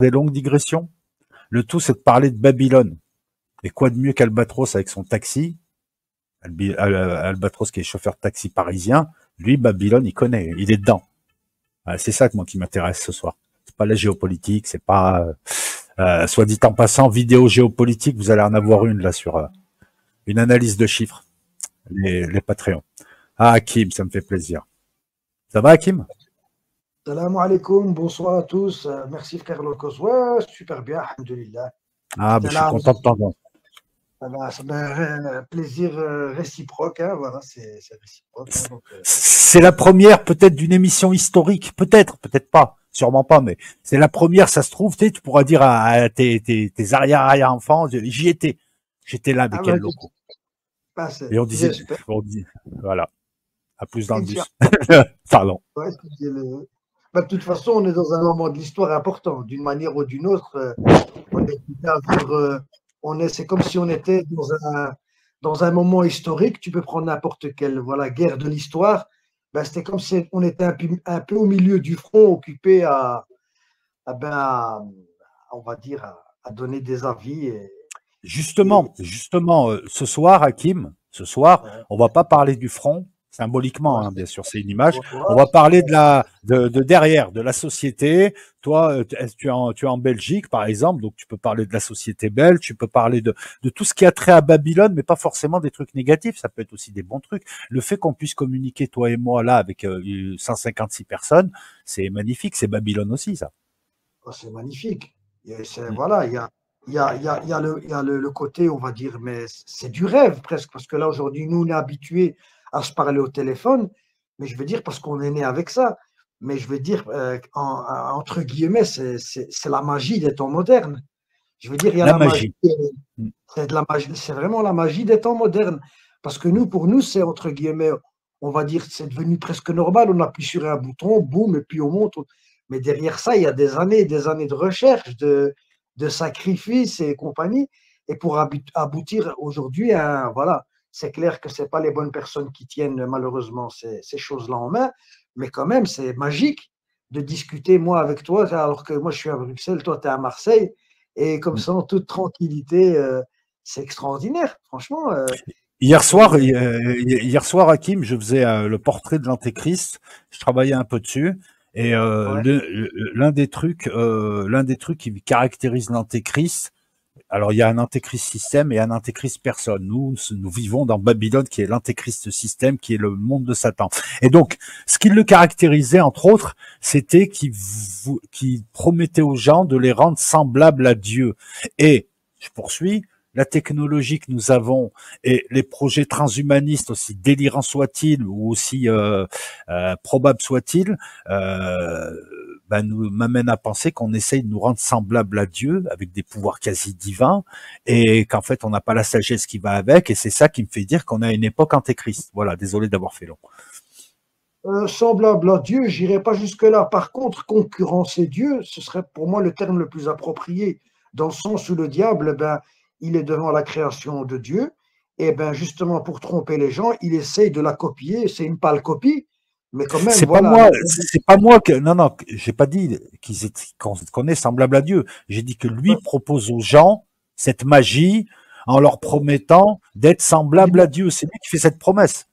des longues digressions. Le tout, c'est de parler de Babylone. Et quoi de mieux qu'Albatros avec son taxi, Albatros qui est chauffeur de taxi parisien, lui, Babylone, il connaît, il est dedans. C'est ça moi qui m'intéresse ce soir. C'est pas la géopolitique, c'est pas, soit dit en passant, vidéo géopolitique, vous allez en avoir une là sur une analyse de chiffres, les Patreons. Ah, Hakim, ça me fait plaisir. Ça va, Hakim? Salam alaikum, bonsoir à tous. Merci frère Locos. Ouais, super bien, alhamdoulilah. Ah, ben, J'étais je suis là, content de t'entendre. ça m'a plaisir réciproque, hein, voilà, c'est réciproque. Hein, donc, C'est la première peut-être d'une émission historique, peut-être pas, sûrement pas, mais c'est la première, ça se trouve, tu pourras dire à tes arrière-enfants, j'étais là ah, avec bah, elle locaux. bah, Et j'espère. on dit, voilà, à plus dans le Inch'Allah. bus. Pardon. Ouais, bah, de toute façon, on est dans un moment de l'histoire important, d'une manière ou d'une autre. On est à vivre, c'est comme si on était dans un moment historique. Tu peux prendre n'importe quelle voilà, guerre de l'histoire. Ben, c'était comme si on était un peu au milieu du front, occupé on va dire, à donner des avis. Et, Justement, ce soir, Hakim, ce soir, ouais, on va pas parler du front, symboliquement, ouais, hein, bien sûr, c'est une image. On ouais, va parler de derrière, de la société. Toi, tu es en Belgique, par exemple, donc tu peux parler de la société belge, tu peux parler de tout ce qui a trait à Babylone, mais pas forcément des trucs négatifs. Ça peut être aussi des bons trucs. Le fait qu'on puisse communiquer, toi et moi, là, avec 156 personnes, c'est magnifique. C'est Babylone aussi, ça. c'est magnifique. Mm. Voilà, il y a le côté, on va dire, mais c'est du rêve presque, parce que là, aujourd'hui, nous, on est habitués à se parler au téléphone, mais je veux dire, parce qu'on est né avec ça, mais je veux dire, entre guillemets, c'est la magie des temps modernes. Je veux dire, il y a La la magie, magie. Mm. c'est de la magie, c'est vraiment la magie des temps modernes. Parce que nous, pour nous, c'est entre guillemets, on va dire, c'est devenu presque normal. On appuie sur un bouton, boum, et puis on monte. Mais derrière ça, il y a des années de recherche, de sacrifices et compagnie. Et pour aboutir aujourd'hui à, voilà, c'est clair que c'est pas les bonnes personnes qui tiennent malheureusement ces choses-là en main. Mais quand même, c'est magique de discuter, moi, avec toi, alors que moi, je suis à Bruxelles, toi, tu es à Marseille. Et comme Mm. ça, en toute tranquillité, c'est extraordinaire. Franchement, Hier soir, Hakim, je faisais le portrait de l'Antéchrist. Je travaillais un peu dessus. Et ouais. l'un des trucs qui caractérise l'Antéchrist, alors il y a un Antéchrist système et un Antéchrist personne. Nous vivons dans Babylone, qui est l'Antéchrist système, qui est le monde de Satan. Et donc, ce qui le caractérisait, entre autres, c'était qu'il promettait aux gens de les rendre semblables à Dieu. Et, je poursuis, la technologie que nous avons et les projets transhumanistes, aussi délirants soient-ils ou aussi probables soient-ils, nous m'amène à penser qu'on essaye de nous rendre semblables à Dieu avec des pouvoirs quasi divins et qu'en fait on n'a pas la sagesse qui va avec, et c'est ça qui me fait dire qu'on a une époque antéchrist. Voilà, désolé d'avoir fait long. Semblable à Dieu, j'irai pas jusque-là. Par contre, concurrencer Dieu, ce serait pour moi le terme le plus approprié, dans le sens où le diable, ben, il est devant la création de Dieu, et ben justement pour tromper les gens, il essaye de la copier. C'est une pâle copie, mais quand même, voilà. C'est pas moi que non non, j'ai pas dit qu'on est semblable à Dieu. J'ai dit que lui propose aux gens cette magie en leur promettant d'être semblable à Dieu. C'est lui qui fait cette promesse.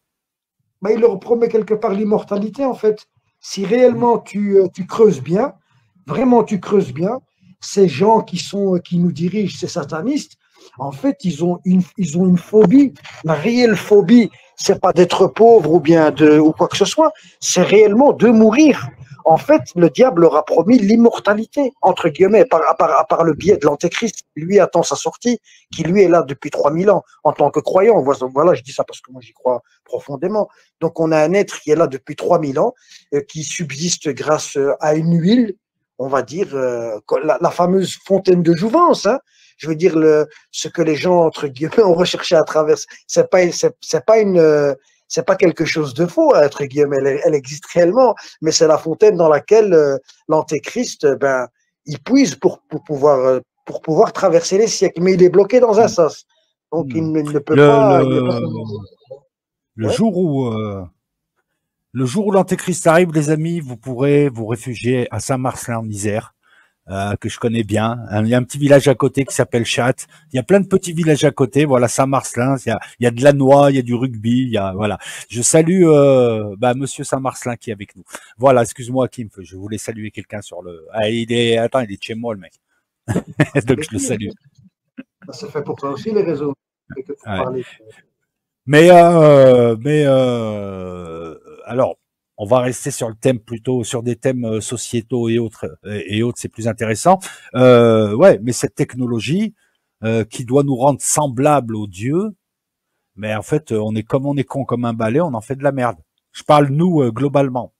Ben, il leur promet quelque part l'immortalité, en fait. Si réellement tu creuses bien, vraiment tu creuses bien, ces gens qui nous dirigent, ces satanistes, en fait, ils ont une phobie. La réelle phobie, c'est pas d'être pauvre ou quoi que ce soit, c'est réellement de mourir. En fait, le diable leur a promis l'immortalité, entre guillemets, par le biais de l'antéchrist. Lui attend sa sortie, qui lui est là depuis 3000 ans en tant que croyant. Voilà, je dis ça parce que moi j'y crois profondément. Donc on a un être qui est là depuis 3000 ans, qui subsiste grâce à une huile, on va dire, la fameuse fontaine de jouvence. Hein. Je veux dire, ce que les gens, entre guillemets, ont recherché à travers. C'est pas quelque chose de faux, entre guillemets, elle existe réellement, mais c'est la fontaine dans laquelle l'antéchrist, ben, il puise pour pouvoir traverser les siècles, mais il est bloqué dans un sas. Donc il ne peut Le, pas. Il ne peut pas le, le ouais. jour où l'antéchrist arrive, les amis, vous pourrez vous réfugier à Saint-Marcelin en Isère. que je connais bien. Il y a un petit village à côté qui s'appelle Chat. Il y a plein de petits villages à côté. Voilà, Saint-Marcelin. Il y a de la noix, il y a du rugby. Il y a voilà. Je salue Monsieur Saint-Marcelin qui est avec nous. Voilà, excuse-moi Kim, je voulais saluer quelqu'un sur le. Ah, il est chez moi le mec. Donc je le salue. Ça fait pour toi aussi les réseaux. Que pour Ouais. parler. Alors, on va rester sur le thème plutôt sur des thèmes sociétaux et autres, c'est plus intéressant. Ouais, mais cette technologie qui doit nous rendre semblables aux dieux, mais en fait, on est con comme un balai, on en fait de la merde. Je parle nous globalement.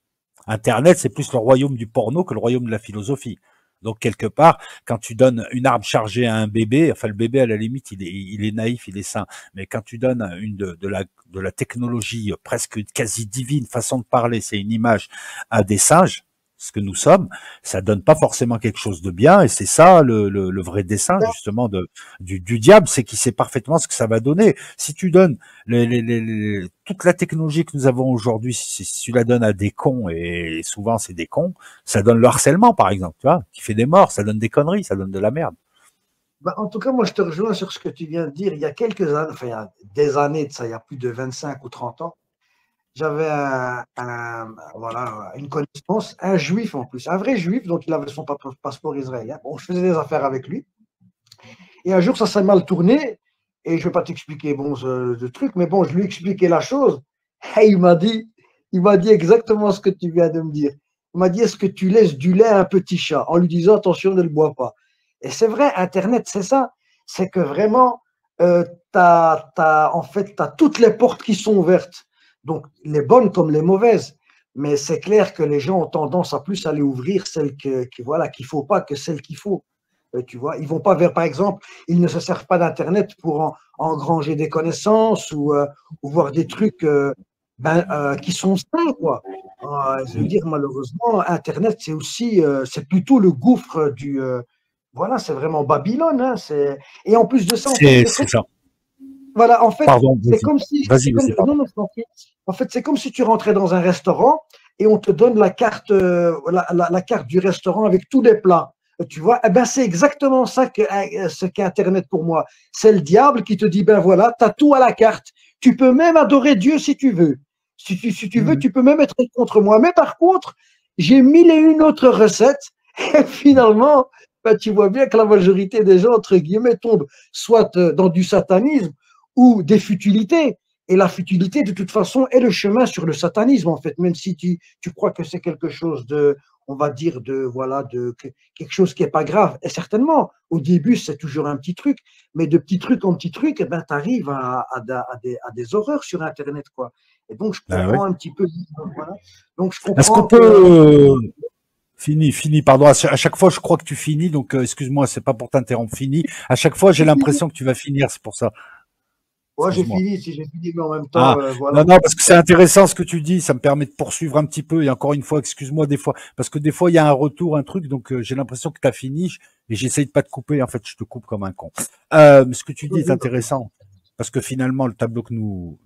Internet, c'est plus le royaume du porno que le royaume de la philosophie. Donc quelque part, quand tu donnes une arme chargée à un bébé, enfin le bébé à la limite il est naïf, il est sain, mais quand tu donnes de la technologie presque quasi divine façon de parler, c'est une image à des singes, ce que nous sommes, ça donne pas forcément quelque chose de bien, et c'est ça le vrai dessein justement du diable, c'est qu'il sait parfaitement ce que ça va donner. Si tu donnes toute la technologie que nous avons aujourd'hui, si tu la donnes à des cons, et souvent c'est des cons, ça donne le harcèlement, par exemple, tu vois, qui fait des morts, ça donne des conneries, ça donne de la merde. Bah, en tout cas, moi, je te rejoins sur ce que tu viens de dire. Il y a quelques années, enfin, il y a des années de ça, il y a plus de 25 ou 30 ans, j'avais voilà, une connaissance, un juif en plus, un vrai juif, donc il avait son passeport israélien. Bon, je faisais des affaires avec lui. Et un jour, ça s'est mal tourné. Et je ne vais pas t'expliquer bon, ce truc, mais bon, je lui ai expliqué la chose. Et il m'a dit exactement ce que tu viens de me dire. Il m'a dit, est-ce que tu laisses du lait à un petit chat en lui disant, attention, ne le bois pas. Et c'est vrai, Internet, c'est ça. C'est que vraiment, en fait, tu as toutes les portes qui sont ouvertes. Donc, les bonnes comme les mauvaises. Mais c'est clair que les gens ont tendance à plus aller ouvrir celles voilà, qu'il ne faut pas que celles qu'il faut. Tu vois, ils vont pas vers, par exemple, ils ne se servent pas d'Internet pour engranger des connaissances ou voir des trucs qui sont sains, quoi. Je veux dire, malheureusement, Internet, c'est aussi, c'est plutôt le gouffre voilà, c'est vraiment Babylone. Hein, et en plus de ça, en fait, C'est ça. voilà, en fait, Pardon, c'est comme si, vas-y, non, non, en fait, c'est comme si tu rentrais dans un restaurant et on te donne la carte, la carte du restaurant avec tous les plats. Tu vois, eh ben, c'est exactement ça ce qu'est Internet pour moi. C'est le diable qui te dit, ben voilà, tu as tout à la carte. Tu peux même adorer Dieu si tu veux. Si tu veux, tu peux même être contre moi. Mais par contre, j'ai mille et une autres recettes. Et finalement, ben, tu vois bien que la majorité des gens, entre guillemets, tombent soit dans du satanisme ou des futilités. Et la futilité, de toute façon, est le chemin sur le satanisme, en fait, même si tu crois que c'est quelque chose de, on va dire, voilà, quelque chose qui n'est pas grave. Et certainement, au début, c'est toujours un petit truc, mais de petit truc en petit truc, eh ben, tu arrives à des horreurs sur Internet, quoi. Et donc, je comprends un petit peu. Voilà. Donc, je comprends. Est-ce qu'on peut. Fini, pardon. À chaque fois, je crois que tu finis, donc excuse-moi, c'est pas pour t'interrompre. Fini. À chaque fois, j'ai l'impression que tu vas finir, c'est pour ça. Ouais, j'ai fini, mais en même temps, Ah, voilà. non, parce que c'est intéressant ce que tu dis, ça me permet de poursuivre un petit peu. Et encore une fois, excuse-moi des fois, parce que des fois, il y a un retour, un truc, donc j'ai l'impression que tu as fini et j'essaye de pas te couper. En fait, je te coupe comme un con. Ce que tu dis est intéressant, parce que finalement, le tableau que nous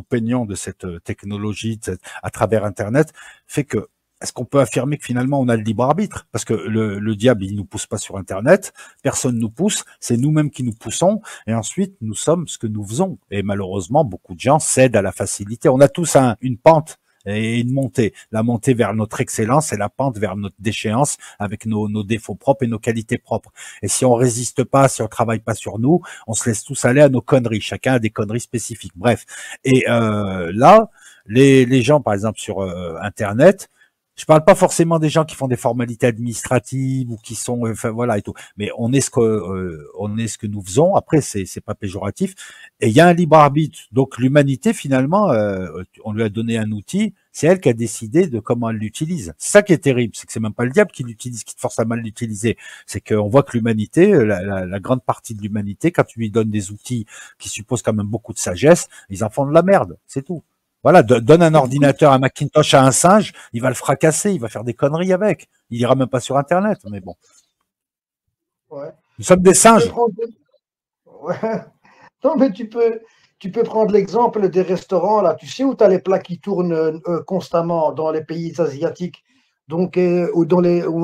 peignons de cette technologie à travers Internet fait que est-ce qu'on peut affirmer que finalement on a le libre arbitre? Parce que le diable, il nous pousse pas sur Internet, personne nous pousse, c'est nous-mêmes qui nous poussons, et ensuite nous sommes ce que nous faisons. Et malheureusement, beaucoup de gens cèdent à la facilité. On a tous une pente et une montée. La montée vers notre excellence et la pente vers notre déchéance avec nos défauts propres et nos qualités propres. Et si on résiste pas, si on travaille pas sur nous, on se laisse tous aller à nos conneries. Chacun a des conneries spécifiques. Bref. Et là, les gens, par exemple, sur Internet, je parle pas forcément des gens qui font des formalités administratives ou qui sont, enfin voilà et tout. Mais on est ce que nous faisons. Après, c'est pas péjoratif. Et il y a un libre arbitre. Donc l'humanité finalement, on lui a donné un outil. C'est elle qui a décidé de comment elle l'utilise. C'est ça qui est terrible, c'est que c'est même pas le diable qui l'utilise, qui te force à mal l'utiliser. C'est qu'on voit que l'humanité, la grande partie de l'humanité, quand tu lui donnes des outils qui supposent quand même beaucoup de sagesse, ils en font de la merde. C'est tout. Voilà, donne un ordinateur, un Macintosh à un singe, il va le fracasser, il va faire des conneries avec. Il ira même pas sur Internet, mais bon. Ouais. Nous sommes des singes. Ouais. Non, mais tu peux prendre l'exemple des restaurants, là, tu sais, où tu as les plats qui tournent constamment dans les pays asiatiques, donc, ou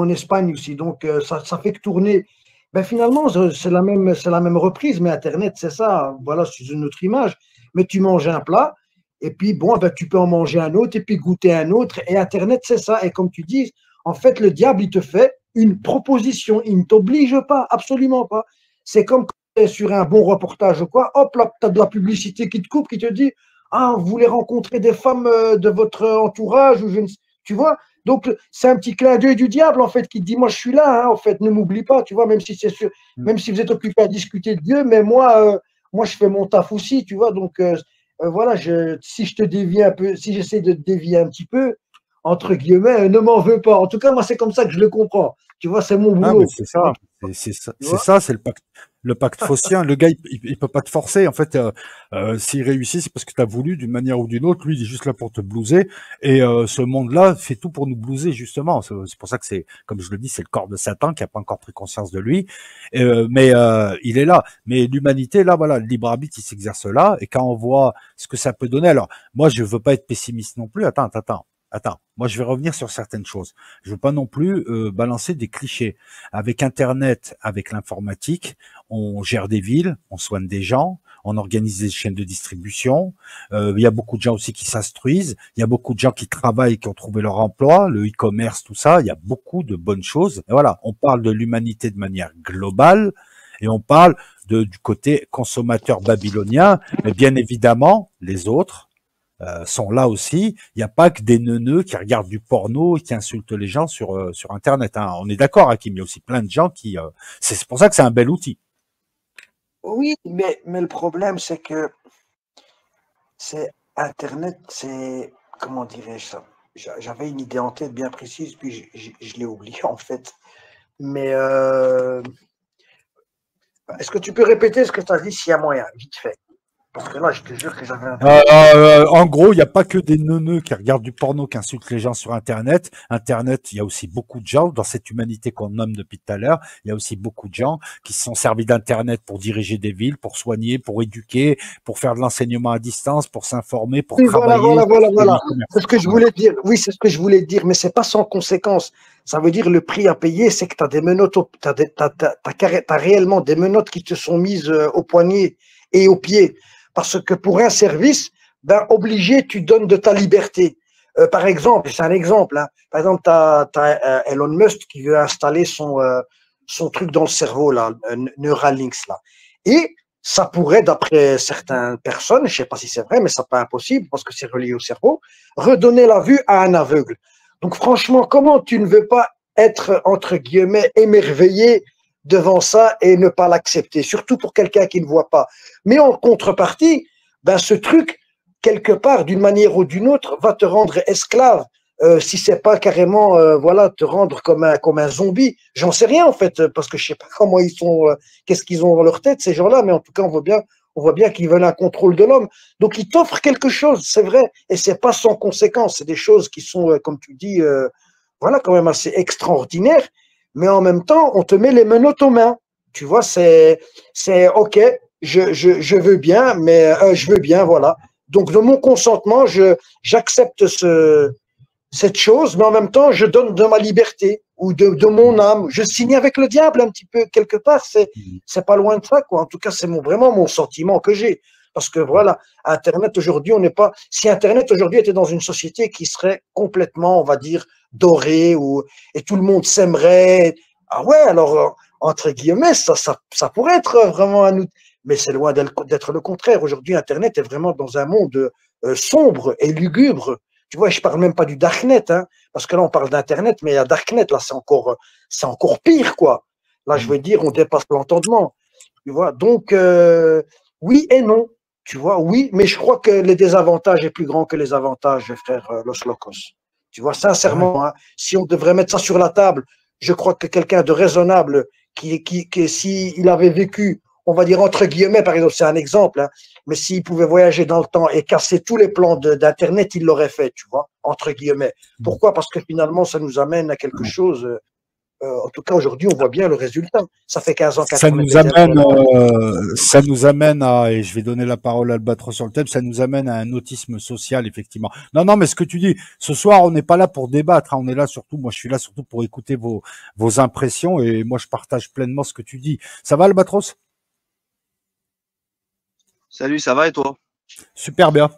en Espagne aussi. Donc, ça fait que tourner. Ben, finalement, c'est la même reprise, mais Internet, c'est ça. Voilà, c'est une autre image. Mais tu manges un plat, et puis, bon, ben, tu peux en manger un autre, et puis goûter un autre. Et Internet, c'est ça. Et comme tu dis, en fait, le diable, il te fait une proposition. Il ne t'oblige pas, absolument pas. C'est comme quand tu es sur un bon reportage ou quoi, hop là, tu as de la publicité qui te coupe, qui te dit, ah, vous voulez rencontrer des femmes de votre entourage, ou je ne sais, tu vois. Donc, c'est un petit clin d'œil du diable, en fait, qui te dit, moi, je suis là, hein, en fait, ne m'oublie pas, tu vois, même si c'est sûr, même si vous êtes occupé à discuter de Dieu, mais moi, je fais mon taf aussi, tu vois. Donc, voilà, si je te dévie un peu, si j'essaie de te dévier un petit peu, entre guillemets, ne m'en veux pas. En tout cas, moi, c'est comme ça que je le comprends. Tu vois, c'est mon Ah, mais boulot. c'est Mais, ça. tu C'est vois, ça, c'est le pacte faussien. Le gars, il peut pas te forcer. En fait, s'il réussit, c'est parce que tu as voulu d'une manière ou d'une autre. Lui, il est juste là pour te blouser. Et ce monde-là fait tout pour nous blouser, justement. C'est pour ça que c'est, comme je le dis, c'est le corps de Satan qui a pas encore pris conscience de lui. Mais il est là. Mais l'humanité, là, voilà, le libre arbitre, il s'exerce là. Et quand on voit ce que ça peut donner, alors moi, je veux pas être pessimiste non plus. Attends. Moi, je vais revenir sur certaines choses. Je veux pas non plus balancer des clichés. Avec Internet, avec l'informatique, on gère des villes, on soigne des gens, on organise des chaînes de distribution. Il y a beaucoup de gens aussi qui s'instruisent. Il y a beaucoup de gens qui travaillent, qui ont trouvé leur emploi, le e-commerce, tout ça. Il y a beaucoup de bonnes choses. Et voilà, on parle de l'humanité de manière globale et on parle du côté consommateur babylonien. Mais bien évidemment, les autres sont là aussi. Il n'y a pas que des neuneux qui regardent du porno et qui insultent les gens sur Internet. Hein. On est d'accord, Hakim, il y a aussi plein de gens qui... c'est pour ça que c'est un bel outil. Oui, mais le problème, c'est que c'est Internet, c'est, comment dirais-je ça? J'avais une idée en tête bien précise, puis je l'ai oublié en fait. Mais est-ce que tu peux répéter ce que tu as dit s'il y a moyen, vite fait? Parce que là, je te jure que j'avais un truc. En gros, il n'y a pas que des neuneux qui regardent du porno, qui insultent les gens sur Internet. Internet, il y a aussi beaucoup de gens, dans cette humanité qu'on nomme depuis tout à l'heure, il y a aussi beaucoup de gens qui se sont servis d'Internet pour diriger des villes, pour soigner, pour éduquer, pour faire de l'enseignement à distance, pour s'informer, pour Oui, voilà, travailler. voilà. C'est ce que je Voilà. voulais dire. Oui, c'est ce que je voulais dire, mais c'est pas sans conséquence. Ça veut dire le prix à payer, c'est que tu as des menottes, t'as réellement des menottes qui te sont mises au poignet et aux pieds. Parce que pour un service, ben, obligé, tu donnes de ta liberté. Par exemple, c'est un exemple, hein. Par exemple, tu as, Elon Musk qui veut installer son truc dans le cerveau, là, Neuralinks, là. Et ça pourrait, d'après certaines personnes, je ne sais pas si c'est vrai, mais ça pas impossible parce que c'est relié au cerveau, redonner la vue à un aveugle. Donc franchement, comment tu ne veux pas être, entre guillemets, émerveillé devant ça et ne pas l'accepter, surtout pour quelqu'un qui ne voit pas. Mais en contrepartie, ben ce truc, quelque part, d'une manière ou d'une autre, va te rendre esclave. Si c'est pas carrément, voilà, te rendre comme un zombie. J'en sais rien en fait, parce que je sais pas comment ils sont, qu'est-ce qu'ils ont dans leur tête ces gens-là, mais en tout cas on voit bien qu'ils veulent un contrôle de l'homme. Donc ils t'offrent quelque chose, c'est vrai, et c'est pas sans conséquence. C'est des choses qui sont, comme tu dis, voilà, quand même assez extraordinaires. Mais en même temps, on te met les menottes aux mains. Tu vois, c'est ok, je veux bien, mais je veux bien, voilà. Donc de mon consentement, j'accepte cette chose, mais en même temps, je donne de ma liberté ou de mon âme. Je signe avec le diable un petit peu, quelque part. C'est pas loin de ça, quoi. En tout cas, c'est vraiment mon sentiment que j'ai. Parce que voilà, Internet aujourd'hui, on n'est pas. Si Internet aujourd'hui était dans une société qui serait complètement, on va dire, dorée, et tout le monde s'aimerait, ah ouais, alors, entre guillemets, ça pourrait être vraiment un outil. Mais c'est loin d'être le contraire. Aujourd'hui, Internet est vraiment dans un monde sombre et lugubre. Tu vois, je parle même pas du Darknet, hein, parce que là, on parle d'Internet, mais la Darknet, là, c'est encore pire, quoi. Là, je veux dire, on dépasse l'entendement. Tu vois, donc, oui et non. Tu vois, oui, mais je crois que les désavantages est plus grand que les avantages, frère Los Locos. Tu vois, Ouais. sincèrement, hein, si on devrait mettre ça sur la table, je crois que quelqu'un de raisonnable, s'il avait vécu, on va dire entre guillemets, par exemple, c'est un exemple, hein, mais s'il pouvait voyager dans le temps et casser tous les plans d'Internet, il l'aurait fait, tu vois, entre guillemets. Pourquoi? Parce que finalement, ça nous amène à quelque chose en tout cas, aujourd'hui, on voit bien le résultat. Ça fait 15 ans Ça qu'Internet nous est amène, là. ça nous amène à, et je vais donner la parole à Albatros sur le thème, ça nous amène à un autisme social, effectivement. Non, non, mais ce que tu dis, ce soir, on n'est pas là pour débattre, hein, on est là surtout, moi je suis là surtout pour écouter vos impressions, et moi je partage pleinement ce que tu dis. Ça va, Albatros? Salut, ça va et toi? Super bien.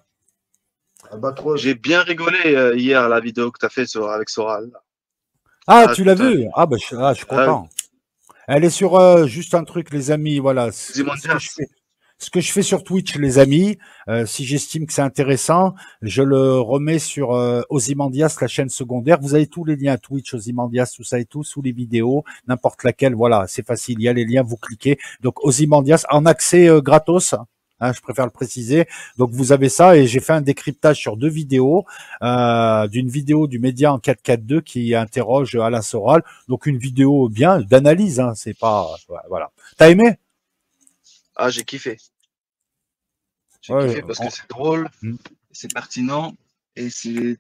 Albatros. J'ai bien rigolé hier à la vidéo que tu as fait avec Soral. Ah, Ah, tu l'as putain, vu? Ah, bah, je suis ah, content. Elle est sur, juste un truc, les amis, voilà, Ozymandias. ce que je fais sur Twitch, les amis, si j'estime que c'est intéressant, je le remets sur Ozymandias, la chaîne secondaire. Vous avez tous les liens Twitch, Ozymandias, tout ça et tout, sous les vidéos, n'importe laquelle. Voilà, c'est facile. Il y a les liens, vous cliquez. Donc Ozymandias en accès gratos. Hein, je préfère le préciser. Donc vous avez ça et j'ai fait un décryptage sur 2 vidéos, d'une vidéo du média en 442 qui interroge Alain Soral. Donc une vidéo bien d'analyse. Hein, c'est pas voilà. T'as aimé? Ah, j'ai kiffé. J'ai Ouais, kiffé parce que c'est drôle, Hmm. c'est pertinent et il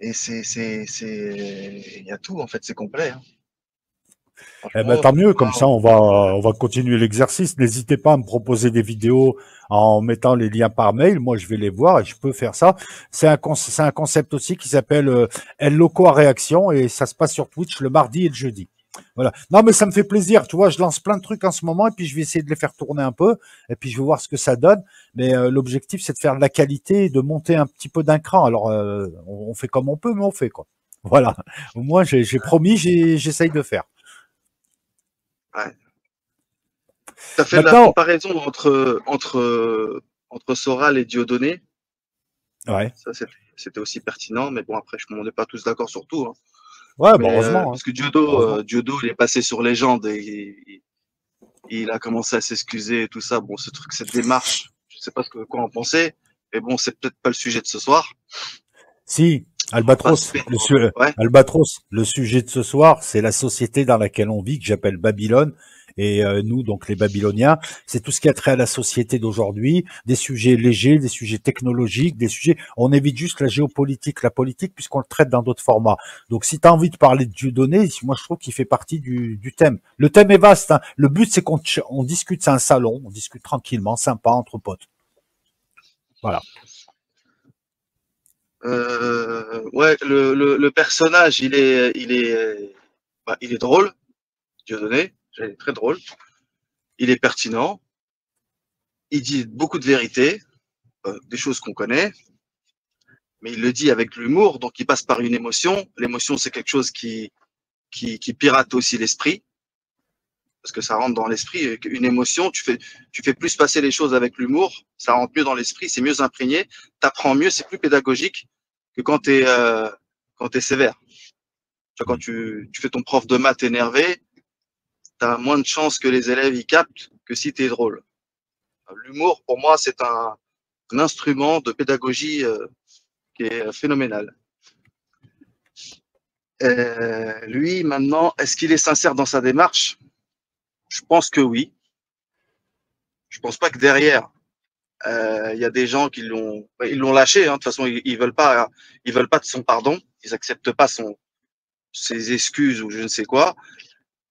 y a tout en fait, c'est complet. Hein. Eh ben, Franchement, tant mieux, comme ça waouh. on va continuer l'exercice. N'hésitez pas à me proposer des vidéos en mettant les liens par mail. Moi, je vais les voir et je peux faire ça. C'est un concept aussi qui s'appelle El Loco à réaction et ça se passe sur Twitch le mardi et le jeudi. Voilà. Non, mais ça me fait plaisir. Tu vois, je lance plein de trucs en ce moment et puis je vais essayer de les faire tourner un peu et puis je vais voir ce que ça donne. Mais l'objectif, c'est de faire de la qualité et de monter un petit peu d'un cran. Alors, on fait comme on peut, mais on fait quoi. Voilà. Au moins, j'ai promis, j'essaye de faire. Ouais. Tu as fait la Maintenant, comparaison entre Soral et Dieudonné. ouais. Ça, c'était aussi pertinent, mais bon, après, on n'est pas tous d'accord sur tout. Hein. Ouais, bah Mais heureusement, hein. parce que Heureusement. Diodo, il est passé sur légende et il a commencé à s'excuser et tout ça. Bon, ce truc, cette démarche, je sais pas quoi en penser, mais bon, c'est peut-être pas le sujet de ce soir. Si, On va pas se faire. Ouais. Albatros, le sujet de ce soir, c'est la société dans laquelle on vit, que j'appelle Babylone. Et nous, donc les Babyloniens, c'est tout ce qui a trait à la société d'aujourd'hui, des sujets légers, des sujets technologiques, des sujets. On évite juste la géopolitique, la politique, puisqu'on le traite dans d'autres formats. Donc, si tu as envie de parler de Dieudonné, moi je trouve qu'il fait partie du thème. Le thème est vaste. Hein. Le but, c'est on discute, c'est un salon, on discute tranquillement, sympa, entre potes. Voilà. Ouais, le personnage, il est drôle, Dieudonné, il est très drôle. Il est pertinent. Il dit beaucoup de vérités, des choses qu'on connaît, mais il le dit avec l'humour, donc il passe par une émotion. L'émotion, c'est quelque chose qui pirate aussi l'esprit, parce que ça rentre dans l'esprit. Une émotion, tu fais plus passer les choses avec l'humour, ça rentre mieux dans l'esprit, c'est mieux imprégné, t'apprends mieux, c'est plus pédagogique que quand t'es sévère. Tu vois, quand tu fais ton prof de maths énervé, t'as moins de chances que les élèves y captent que si t'es drôle. L'humour, pour moi, c'est un instrument de pédagogie qui est phénoménal. Lui, maintenant, est-ce qu'il est sincère dans sa démarche? Je pense que oui. Je pense pas que derrière, il y a des gens qui ils l'ont lâché. Hein. De toute façon, ils veulent pas de son pardon. Ils acceptent pas ses excuses ou je ne sais quoi.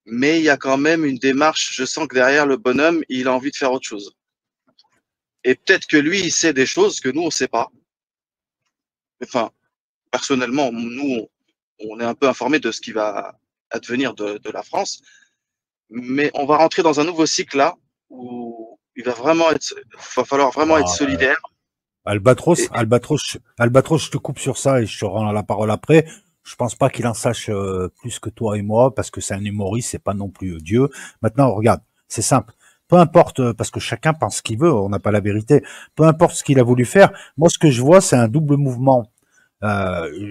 Mais il y a quand même une démarche. Je sens que derrière le bonhomme, il a envie de faire autre chose. Et peut-être que lui, il sait des choses que nous, on sait pas. Enfin, personnellement, nous, on est un peu informé de ce qui va advenir de la France. Mais on va rentrer dans un nouveau cycle là où il va falloir vraiment être Ah, solidaire. Albatros, Et, Albatros, Albatros, je te coupe sur ça et je te rends la parole après. Je pense pas qu'il en sache plus que toi et moi parce que c'est un humoriste, c'est pas non plus Dieu. Maintenant, regarde, c'est simple. Peu importe, parce que chacun pense ce qu'il veut, on n'a pas la vérité. Peu importe ce qu'il a voulu faire. Moi, ce que je vois, c'est un double mouvement.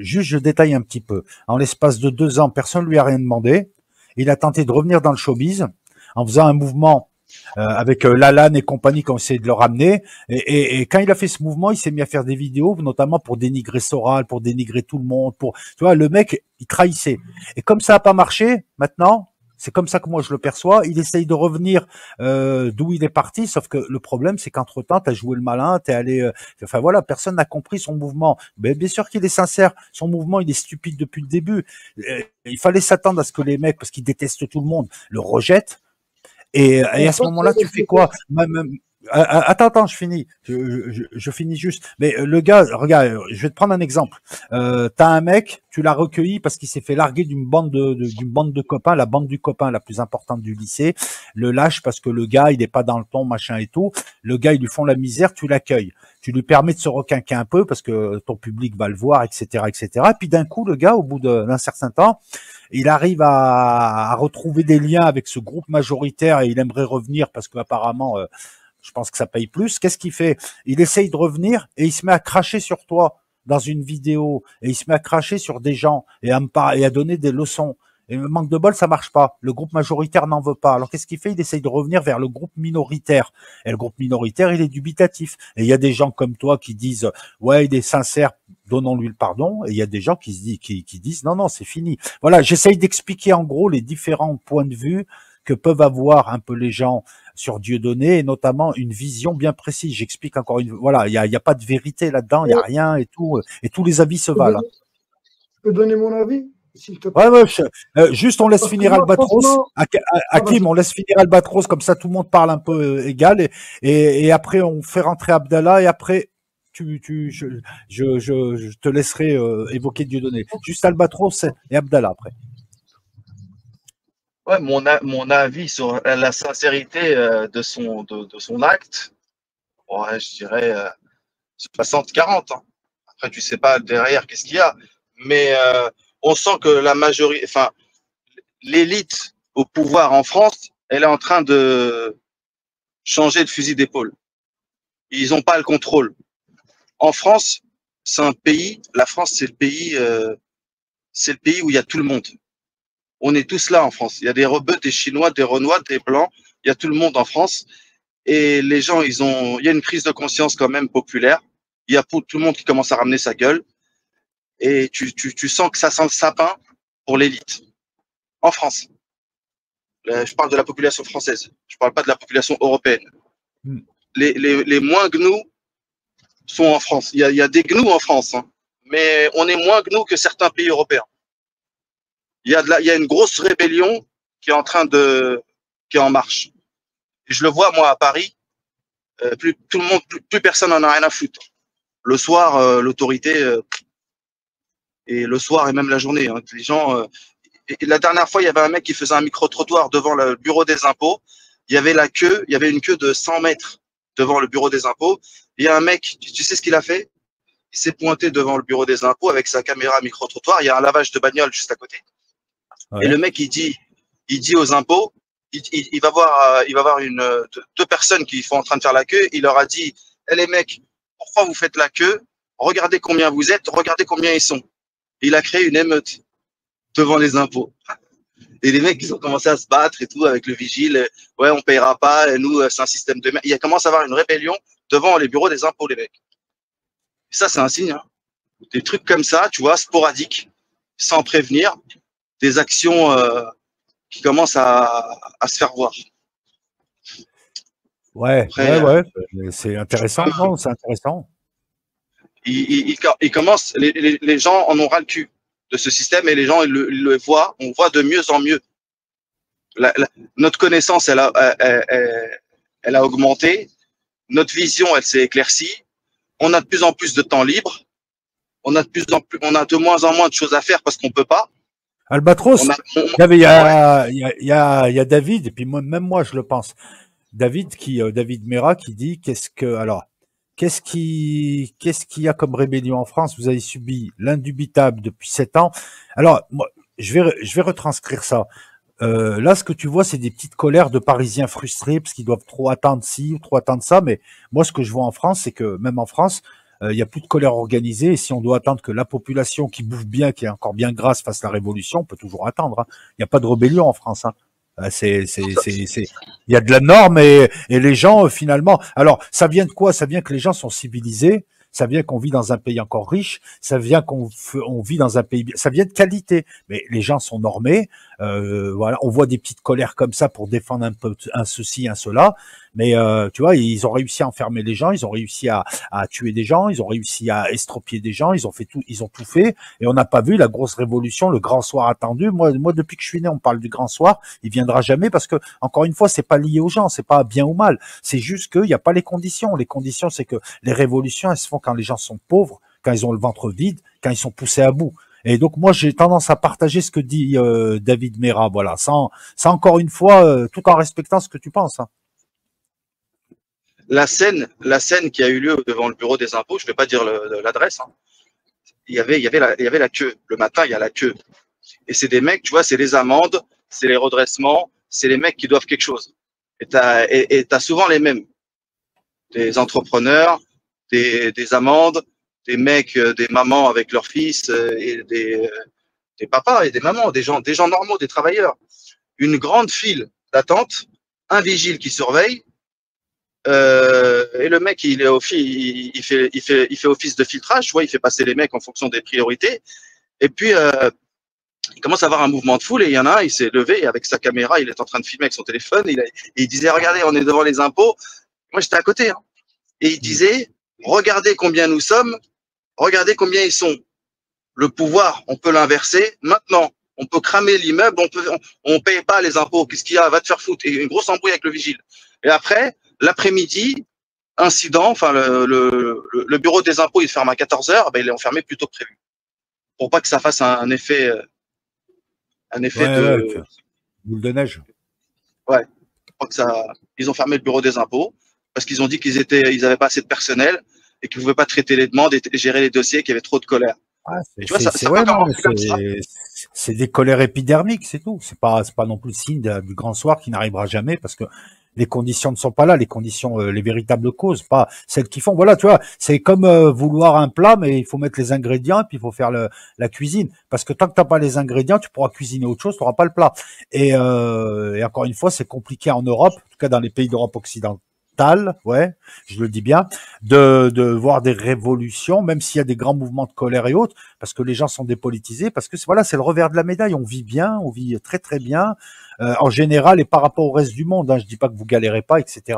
Juste, je détaille un petit peu. En l'espace de 2 ans, personne lui a rien demandé. Il a tenté de revenir dans le showbiz en faisant un mouvement avec Lalanne et compagnie qui ont essayé de le ramener. Et quand il a fait ce mouvement, il s'est mis à faire des vidéos, notamment pour dénigrer Soral, pour dénigrer tout le monde. Tu vois, le mec, il trahissait. Et comme ça n'a pas marché, maintenant, C'est comme ça que moi je le perçois. Il essaye de revenir d'où il est parti, sauf que le problème, c'est qu'entre-temps, tu as joué le malin, t'es allé... enfin voilà, personne n'a compris son mouvement. Mais bien sûr qu'il est sincère. Son mouvement, il est stupide depuis le début. Il fallait s'attendre à ce que les mecs, parce qu'ils détestent tout le monde, le rejettent. Et à ce moment-là, tu fais quoi? Attends, je finis. Je finis juste. Mais le gars, regarde, je vais te prendre un exemple. T'as un mec, tu l'as recueilli parce qu'il s'est fait larguer d'une bande de copains, la bande du copain la plus importante du lycée. Le lâche parce que le gars, il est pas dans le ton, machin et tout. Le gars, ils lui font la misère, tu l'accueilles. Tu lui permets de se requinquer un peu parce que ton public va le voir, etc., etc. Et puis d'un coup, le gars, au bout d'un certain temps, il arrive à retrouver des liens avec ce groupe majoritaire et il aimerait revenir parce qu'apparemment, je pense que ça paye plus. Qu'est-ce qu'il fait? Il essaye de revenir et il se met à cracher sur toi dans une vidéo et il se met à cracher sur des gens et à donner des leçons. Et le manque de bol, ça marche pas. Le groupe majoritaire n'en veut pas. Alors qu'est-ce qu'il fait? Il essaye de revenir vers le groupe minoritaire. Et le groupe minoritaire, il est dubitatif. Et il y a des gens comme toi qui disent ouais, il est sincère, donnons-lui le pardon. Et il y a des gens qui disent non, c'est fini. Voilà, j'essaye d'expliquer en gros les différents points de vue que peuvent avoir un peu les gens sur Dieudonné, et notamment une vision bien précise. J'explique encore voilà, il y a pas de vérité là-dedans, il y a rien et tout, et tous les avis se valent. Je peux donner mon avis, s'il te plaît. Ouais, juste on laisse Parce finir que moi, Albatros. franchement, Hakim, on laisse finir Albatros, comme ça tout le monde parle un peu égal, et après on fait rentrer Abdallah, et après je te laisserai évoquer Dieudonné. Juste Albatros et Abdallah après. Ouais, mon avis sur la sincérité de son acte, ouais, je dirais 60-40. Hein. Après, tu sais pas derrière qu'est-ce qu'il y a, mais on sent que la majorité, enfin, l'élite au pouvoir en France, elle est en train de changer de fusil d'épaule. Ils n'ont pas le contrôle. En France, c'est un pays. La France, c'est le pays où il y a tout le monde. On est tous là en France. Il y a des Rebeux, des Chinois, des Renois, des Blancs. Il y a tout le monde en France. Et les gens, il y a une prise de conscience quand même populaire. Il y a tout le monde qui commence à ramener sa gueule. Et tu sens que ça sent le sapin pour l'élite. En France. Je parle de la population française. Je parle pas de la population européenne. Les moins gnous sont en France. Il y a des gnous en France. Hein. Mais on est moins gnous que certains pays européens. Il y a une grosse rébellion qui est en marche. Et je le vois, moi, à Paris, plus personne n'en a rien à foutre. Le soir, l'autorité, et le soir et même la journée, hein, les gens, et la dernière fois, il y avait un mec qui faisait un micro-trottoir devant le bureau des impôts. Il y avait une queue de 100 mètres devant le bureau des impôts. Il y a un mec, tu sais ce qu'il a fait? Il s'est pointé devant le bureau des impôts avec sa caméra micro-trottoir. Il y a un lavage de bagnole juste à côté. Ouais. Et le mec, il dit aux impôts, il va voir deux personnes qui sont en train de faire la queue. Il leur a dit, les mecs, pourquoi vous faites la queue? Regardez combien vous êtes, regardez combien ils sont. Et il a créé une émeute devant les impôts. Et les mecs, ils ont commencé à se battre et tout avec le vigile. Ouais, on payera pas. Et nous, c'est un système de merde. Il commence à avoir une rébellion devant les bureaux des impôts, les mecs. Et ça, c'est un signe. Hein. Des trucs comme ça, tu vois, sporadiques, sans prévenir. Des actions qui commencent à se faire voir. Ouais, après, ouais. C'est intéressant. Non, c'est intéressant. Il commence, les gens en ont ras le cul de ce système et les gens ils le voient. On voit de mieux en mieux. Notre connaissance, elle a augmenté. Notre vision, elle s'est éclaircie. On a de plus en plus de temps libre. On a de moins en moins de choses à faire parce qu'on peut pas. Albatros, il y a David, et puis même moi je le pense. David Mera qui dit qu'est-ce qu'il y a comme rébellion en France? Vous avez subi l'indubitable depuis 7 ans. Alors, moi, je vais retranscrire ça. Là, ce que tu vois, c'est des petites colères de Parisiens frustrés parce qu'ils doivent trop attendre ci ou trop attendre ça. Mais moi, ce que je vois en France, c'est que même en France, il y a plus de colère organisée. Et si on doit attendre que la population qui bouffe bien, qui est encore bien grasse, fasse la révolution, on peut toujours attendre. Hein. Il n'y a pas de rébellion en France. Hein. Il y a de la norme et les gens finalement. Alors, ça vient de quoi? Ça vient que les gens sont civilisés. Ça vient qu'on vit dans un pays encore riche. Ça vient qu'on vit dans un pays. Ça vient de qualité. Mais les gens sont normés. Voilà, on voit des petites colères comme ça pour défendre un peu un ceci, un cela. Mais tu vois, ils ont réussi à enfermer les gens, ils ont réussi à tuer des gens, ils ont réussi à estropier des gens, ils ont tout fait. Et on n'a pas vu la grosse révolution, le grand soir attendu. Moi, depuis que je suis né, on parle du grand soir. Il viendra jamais parce que, encore une fois, c'est pas lié aux gens, c'est pas bien ou mal. C'est juste qu'il n'y a pas les conditions. Les conditions, c'est que les révolutions, elles se font quand les gens sont pauvres, quand ils ont le ventre vide, quand ils sont poussés à bout. Et donc moi j'ai tendance à partager ce que dit David Mera, voilà, sans encore une fois, tout en respectant ce que tu penses. Hein. La scène qui a eu lieu devant le bureau des impôts, je ne vais pas dire l'adresse, hein. Il y avait la queue. Le matin, il y a la queue. Et c'est des mecs, tu vois, c'est les amendes, c'est les redressements, c'est les mecs qui doivent quelque chose. Et t'as souvent les mêmes. Des entrepreneurs, des amendes, des mecs, des mamans avec leurs fils, et des papas et des mamans, des gens normaux, des travailleurs. Une grande file d'attente, un vigile qui surveille, et le mec, il fait office de filtrage, tu vois, il fait passer les mecs en fonction des priorités. Et puis, il commence à avoir un mouvement de foule et il y en a un, il s'est levé et avec sa caméra, il est en train de filmer avec son téléphone. Et il disait, regardez, on est devant les impôts. Moi, j'étais à côté. Hein. Et il disait, regardez combien nous sommes, regardez combien ils sont. Le pouvoir, on peut l'inverser. Maintenant, on peut cramer l'immeuble, on paye pas les impôts. Qu'est-ce qu'il y a? Va te faire foutre. Et une grosse embrouille avec le vigile. Et après, l'après-midi, incident, enfin, le bureau des impôts, il ferme à 14h, ben, il est enfermé plus tôt que prévu. Pour pas que ça fasse un effet de. Ouais, boule de neige. Ouais. Pour que ça. Ils ont fermé le bureau des impôts parce qu'ils ont dit qu'ils avaient pas assez de personnel et qu'ils pouvaient pas traiter les demandes et gérer les dossiers, qu'il y avait trop de colère. Ah, et tu vois, ça peut commencer comme ça. C'est des colères épidermiques, c'est tout. C'est pas non plus le signe du grand soir qui n'arrivera jamais parce que les conditions ne sont pas là, les conditions, les véritables causes, pas celles qui font. Voilà, tu vois, c'est comme vouloir un plat, mais il faut mettre les ingrédients et puis il faut faire la cuisine. Parce que tant que t'as pas les ingrédients, tu pourras cuisiner autre chose, tu n'auras pas le plat. Et encore une fois, c'est compliqué en Europe, en tout cas dans les pays d'Europe occidentale. Ouais, je le dis bien, de voir des révolutions, même s'il y a des grands mouvements de colère et autres, parce que les gens sont dépolitisés, parce que voilà, c'est le revers de la médaille. On vit bien, on vit très très bien, en général et par rapport au reste du monde. Hein, je dis pas que vous galérez pas, etc.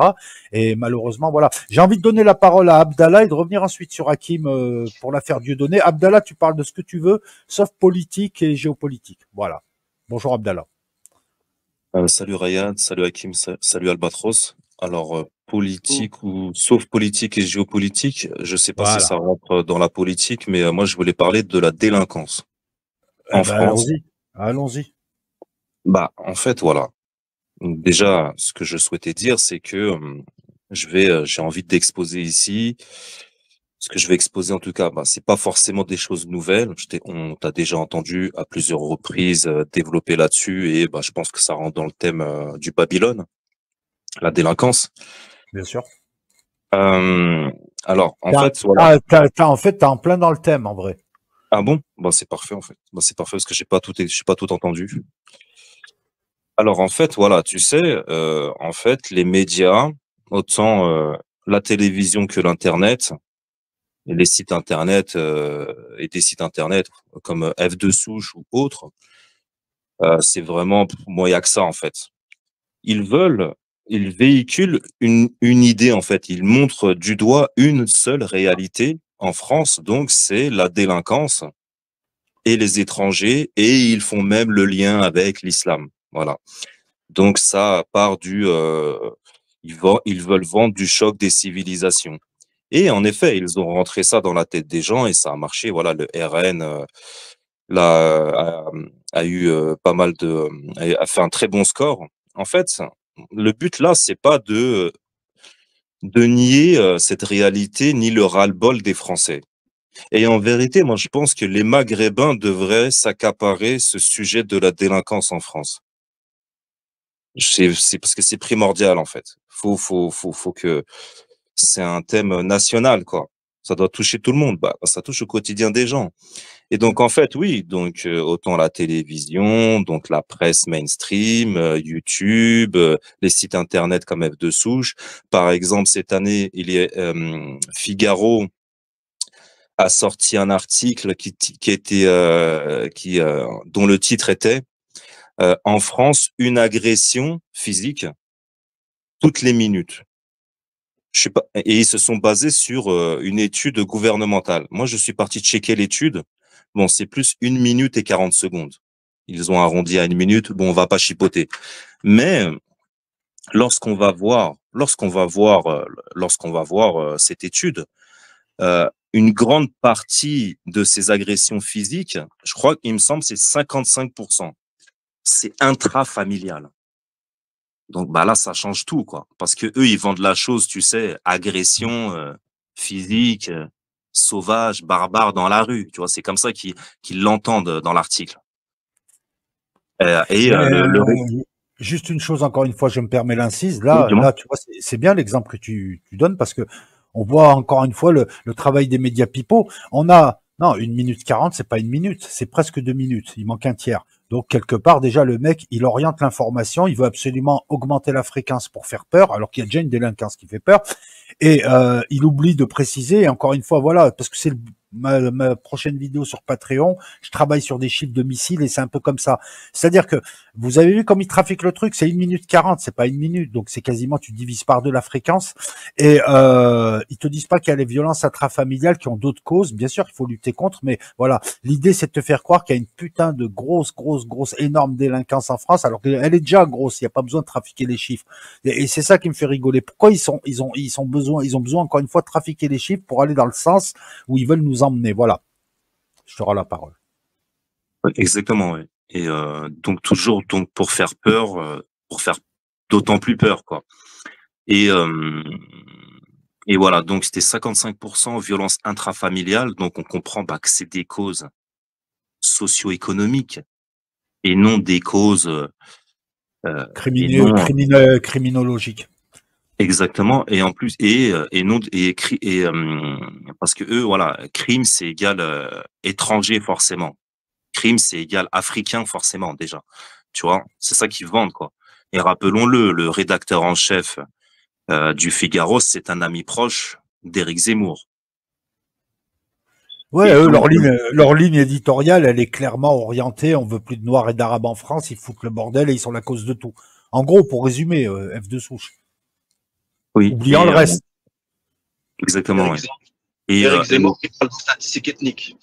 Et malheureusement, voilà. J'ai envie de donner la parole à Abdallah et de revenir ensuite sur Hakim pour l'affaire Dieudonné. Abdallah, tu parles de ce que tu veux, sauf politique et géopolitique. Voilà. Bonjour Abdallah. Salut Ryan, salut Hakim, salut Albatros. Alors, politique ou sauf politique et géopolitique, je sais pas si Voilà. ça rentre dans la politique, mais moi je voulais parler de la délinquance en France. Allons-y. Allons-y. Bah, en fait, voilà. Déjà, ce que je souhaitais dire, c'est que j'ai envie d'exposer ici. Ce que je vais exposer en tout cas, bah, c'est pas forcément des choses nouvelles. On t'a déjà entendu à plusieurs reprises développer là-dessus, et bah, je pense que ça rentre dans le thème du Babylone, la délinquance. Bien sûr. Alors, en fait, voilà. En fait, t'es en plein dans le thème, en vrai. Ah bon? Bah, c'est parfait, en fait. Bah, c'est parfait parce que j'ai pas tout entendu. Alors, en fait, voilà, tu sais, en fait, les médias, autant la télévision que l'Internet, et les sites Internet et des sites Internet comme F2 Souche ou autres, c'est vraiment, moi, il y a que ça, en fait. Ils véhiculent une idée, en fait. Ils montrent du doigt une seule réalité en France, donc c'est la délinquance et les étrangers, et ils font même le lien avec l'islam. Voilà. Donc ça part ils veulent vendre du choc des civilisations. Et en effet, ils ont rentré ça dans la tête des gens et ça a marché. Voilà, le RN a eu pas mal a fait un très bon score. En fait, le but là, c'est pas de nier cette réalité ni le ras-le-bol des Français. Et en vérité, moi, je pense que les Maghrébins devraient s'accaparer ce sujet de la délinquance en France. C'est parce que c'est primordial, en fait. Faut que c'est un thème national, quoi. Ça doit toucher tout le monde. Bah, ça touche au quotidien des gens. Et donc, en fait, oui, donc autant la télévision, donc la presse mainstream, YouTube, les sites internet comme F2 Souche. Par exemple, cette année, Figaro a sorti un article dont le titre était en France une agression physique toutes les minutes. Je sais pas, et ils se sont basés sur une étude gouvernementale. Moi, je suis parti checker l'étude. Bon, c'est plus 1 minute et 40 secondes. Ils ont arrondi à 1 minute. Bon, on va pas chipoter. Mais lorsqu'on va voir cette étude, une grande partie de ces agressions physiques, je crois qu'il me semble, c'est 55%. C'est intrafamilial. Donc bah là, ça change tout, quoi. Parce que eux, ils vendent la chose, tu sais, agression physique, sauvage, barbare dans la rue. Tu vois, c'est comme ça qu'ils l'entendent dans l'article. Mais, juste une chose, encore une fois, je me permets l'incise. Là, tu vois, c'est bien l'exemple que tu donnes parce que on voit encore une fois le travail des médias pipeaux. On a, non, 1 minute 40, c'est pas 1 minute, c'est presque 2 minutes. Il manque un tiers. Donc, quelque part, déjà, le mec, il oriente l'information. Il veut absolument augmenter la fréquence pour faire peur, alors qu'il y a déjà une délinquance qui fait peur. Et il oublie de préciser, et encore une fois, voilà, parce que c'est ma prochaine vidéo sur Patreon, je travaille sur des chiffres de missiles et c'est un peu comme ça. C'est-à-dire que vous avez vu comme ils trafiquent le truc, c'est 1 minute 40, c'est pas 1 minute, donc c'est quasiment, tu divises par deux la fréquence. Et ils te disent pas qu'il y a les violences intrafamiliales qui ont d'autres causes. Bien sûr, il faut lutter contre, mais voilà, l'idée c'est de te faire croire qu'il y a une putain de grosse, énorme délinquance en France, alors qu'elle est déjà grosse. Il n'y a pas besoin de trafiquer les chiffres. Et c'est ça qui me fait rigoler. Pourquoi ils ont besoin encore une fois de trafiquer les chiffres pour aller dans le sens où ils veulent nous emmener. Voilà. Je te rends la parole. Exactement, oui. Et donc toujours pour faire peur, pour faire d'autant plus peur, quoi. Et voilà, donc c'était 55% violences intrafamiliales, donc on comprend que c'est des causes socio-économiques et non des causes criminologiques. Exactement, et en plus non parce que eux, voilà, crime c'est égal étranger forcément, crime c'est égal africain forcément déjà, tu vois, c'est ça qu'ils vendent, quoi. Et rappelons-le, le rédacteur en chef du Figaro, c'est un ami proche d'Éric Zemmour. Ouais, eux, leur ligne éditoriale, elle est clairement orientée. On veut plus de Noirs et d'Arabes en France. Ils foutent le bordel et ils sont la cause de tout. En gros, pour résumer, F de souche. Oui. Oubliant le reste. Exactement. Éric Zemmour qui parle de statistiques ethniques.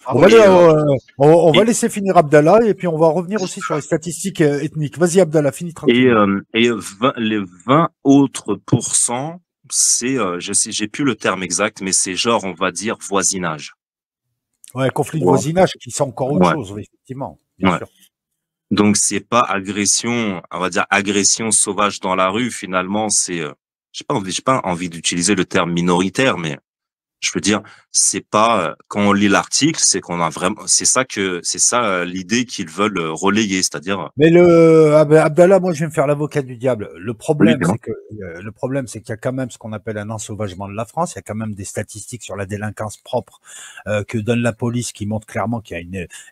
On va laisser finir Abdallah et puis on va revenir aussi sur les statistiques ethniques. Vas-y Abdallah, finis tranquille. Et les 20 autres pourcents, c'est, j'ai plus le terme exact, mais c'est genre, on va dire, voisinage. Ouais, conflit de voisinage qui sont encore autre chose, oui, effectivement. Bien sûr. Donc c'est pas agression, on va dire agression sauvage dans la rue. Finalement, c'est, j'ai pas envie d'utiliser le terme minoritaire, mais je veux dire, c'est pas quand on lit l'article, c'est qu'on a vraiment, c'est ça l'idée qu'ils veulent relayer, c'est-à-dire. Mais Abdallah, moi je vais me faire l'avocat du diable. Le problème, c'est qu'il y a quand même ce qu'on appelle un ensauvagement de la France. Il y a quand même des statistiques sur la délinquance propre que donne la police qui montrent clairement qu'il y a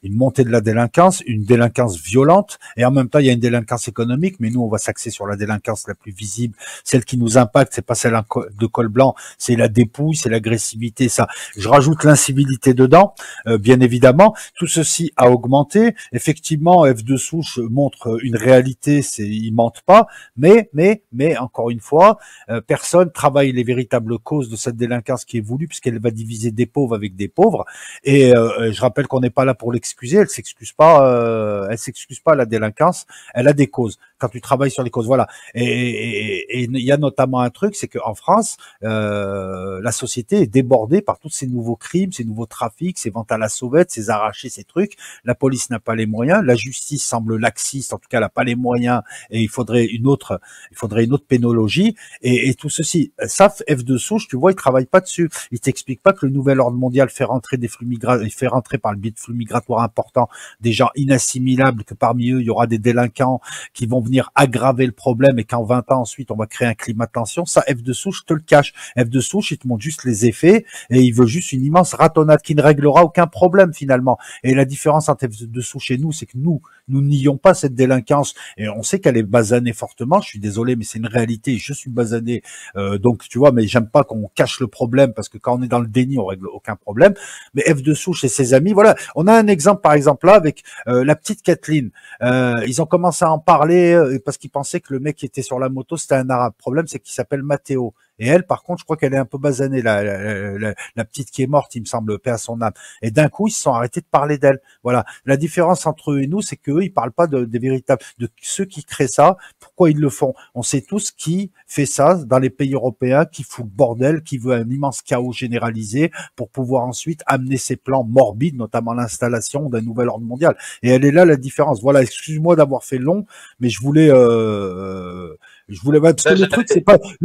une montée de la délinquance, une délinquance violente, et en même temps il y a une délinquance économique. Mais nous, on va s'axer sur la délinquance la plus visible, celle qui nous impacte. C'est pas celle de col blanc, c'est la dépouille, c'est l'agressivité. Ça, je rajoute l'incivilité dedans, bien évidemment. Tout ceci a augmenté. Effectivement, F de souche montre une réalité, ils mentent pas. Mais encore une fois, personne travaille les véritables causes de cette délinquance qui est voulue, puisqu'elle va diviser des pauvres avec des pauvres. Et je rappelle qu'on n'est pas là pour l'excuser. Elle s'excuse pas la délinquance. Elle a des causes. Quand tu travailles sur les causes, voilà. Et il y a notamment un truc, c'est qu'en France, la société est débordée par tous ces nouveaux crimes, ces nouveaux trafics, ces ventes à la sauvette, ces arrachés, ces trucs. La police n'a pas les moyens, la justice semble laxiste, en tout cas, elle n'a pas les moyens, et il faudrait une autre pénologie. Et tout ceci, ça, F de souche, tu vois, il travaille pas dessus. Il t'explique pas que le nouvel ordre mondial fait rentrer fait rentrer par le biais de flux migratoires importants des gens inassimilables, que parmi eux il y aura des délinquants qui vont venir venir aggraver le problème et qu'en 20 ans ensuite on va créer un climat de tension, ça F de souche te le cache. F de souche, il te montre juste les effets et il veut juste une immense ratonnade qui ne réglera aucun problème finalement. Et la différence entre F de souche et nous, c'est que nous nions pas cette délinquance et on sait qu'elle est basanée fortement. Je suis désolé, mais c'est une réalité. Je suis basané, donc tu vois, mais j'aime pas qu'on cache le problème parce que quand on est dans le déni, on règle aucun problème. Mais F de souche et ses amis, voilà. On a un exemple par exemple là avec la petite Kathleen. Ils ont commencé à en parler parce qu'ils pensaient que le mec qui était sur la moto c'était un arabe. Le problème c'est qu'il s'appelle Matteo. Et elle, par contre, je crois qu'elle est un peu basanée, la petite qui est morte, il me semble, paix à son âme. Et d'un coup, ils se sont arrêtés de parler d'elle. Voilà. La différence entre eux et nous, c'est qu'eux, ils parlent pas des véritables, de ceux qui créent ça. Pourquoi ils le font? On sait tous qui fait ça dans les pays européens, qui fout le bordel, qui veut un immense chaos généralisé pour pouvoir ensuite amener ses plans morbides, notamment l'installation d'un nouvel ordre mondial. Et elle est là la différence. Voilà. Excuse-moi d'avoir fait long, mais je voulais parce que le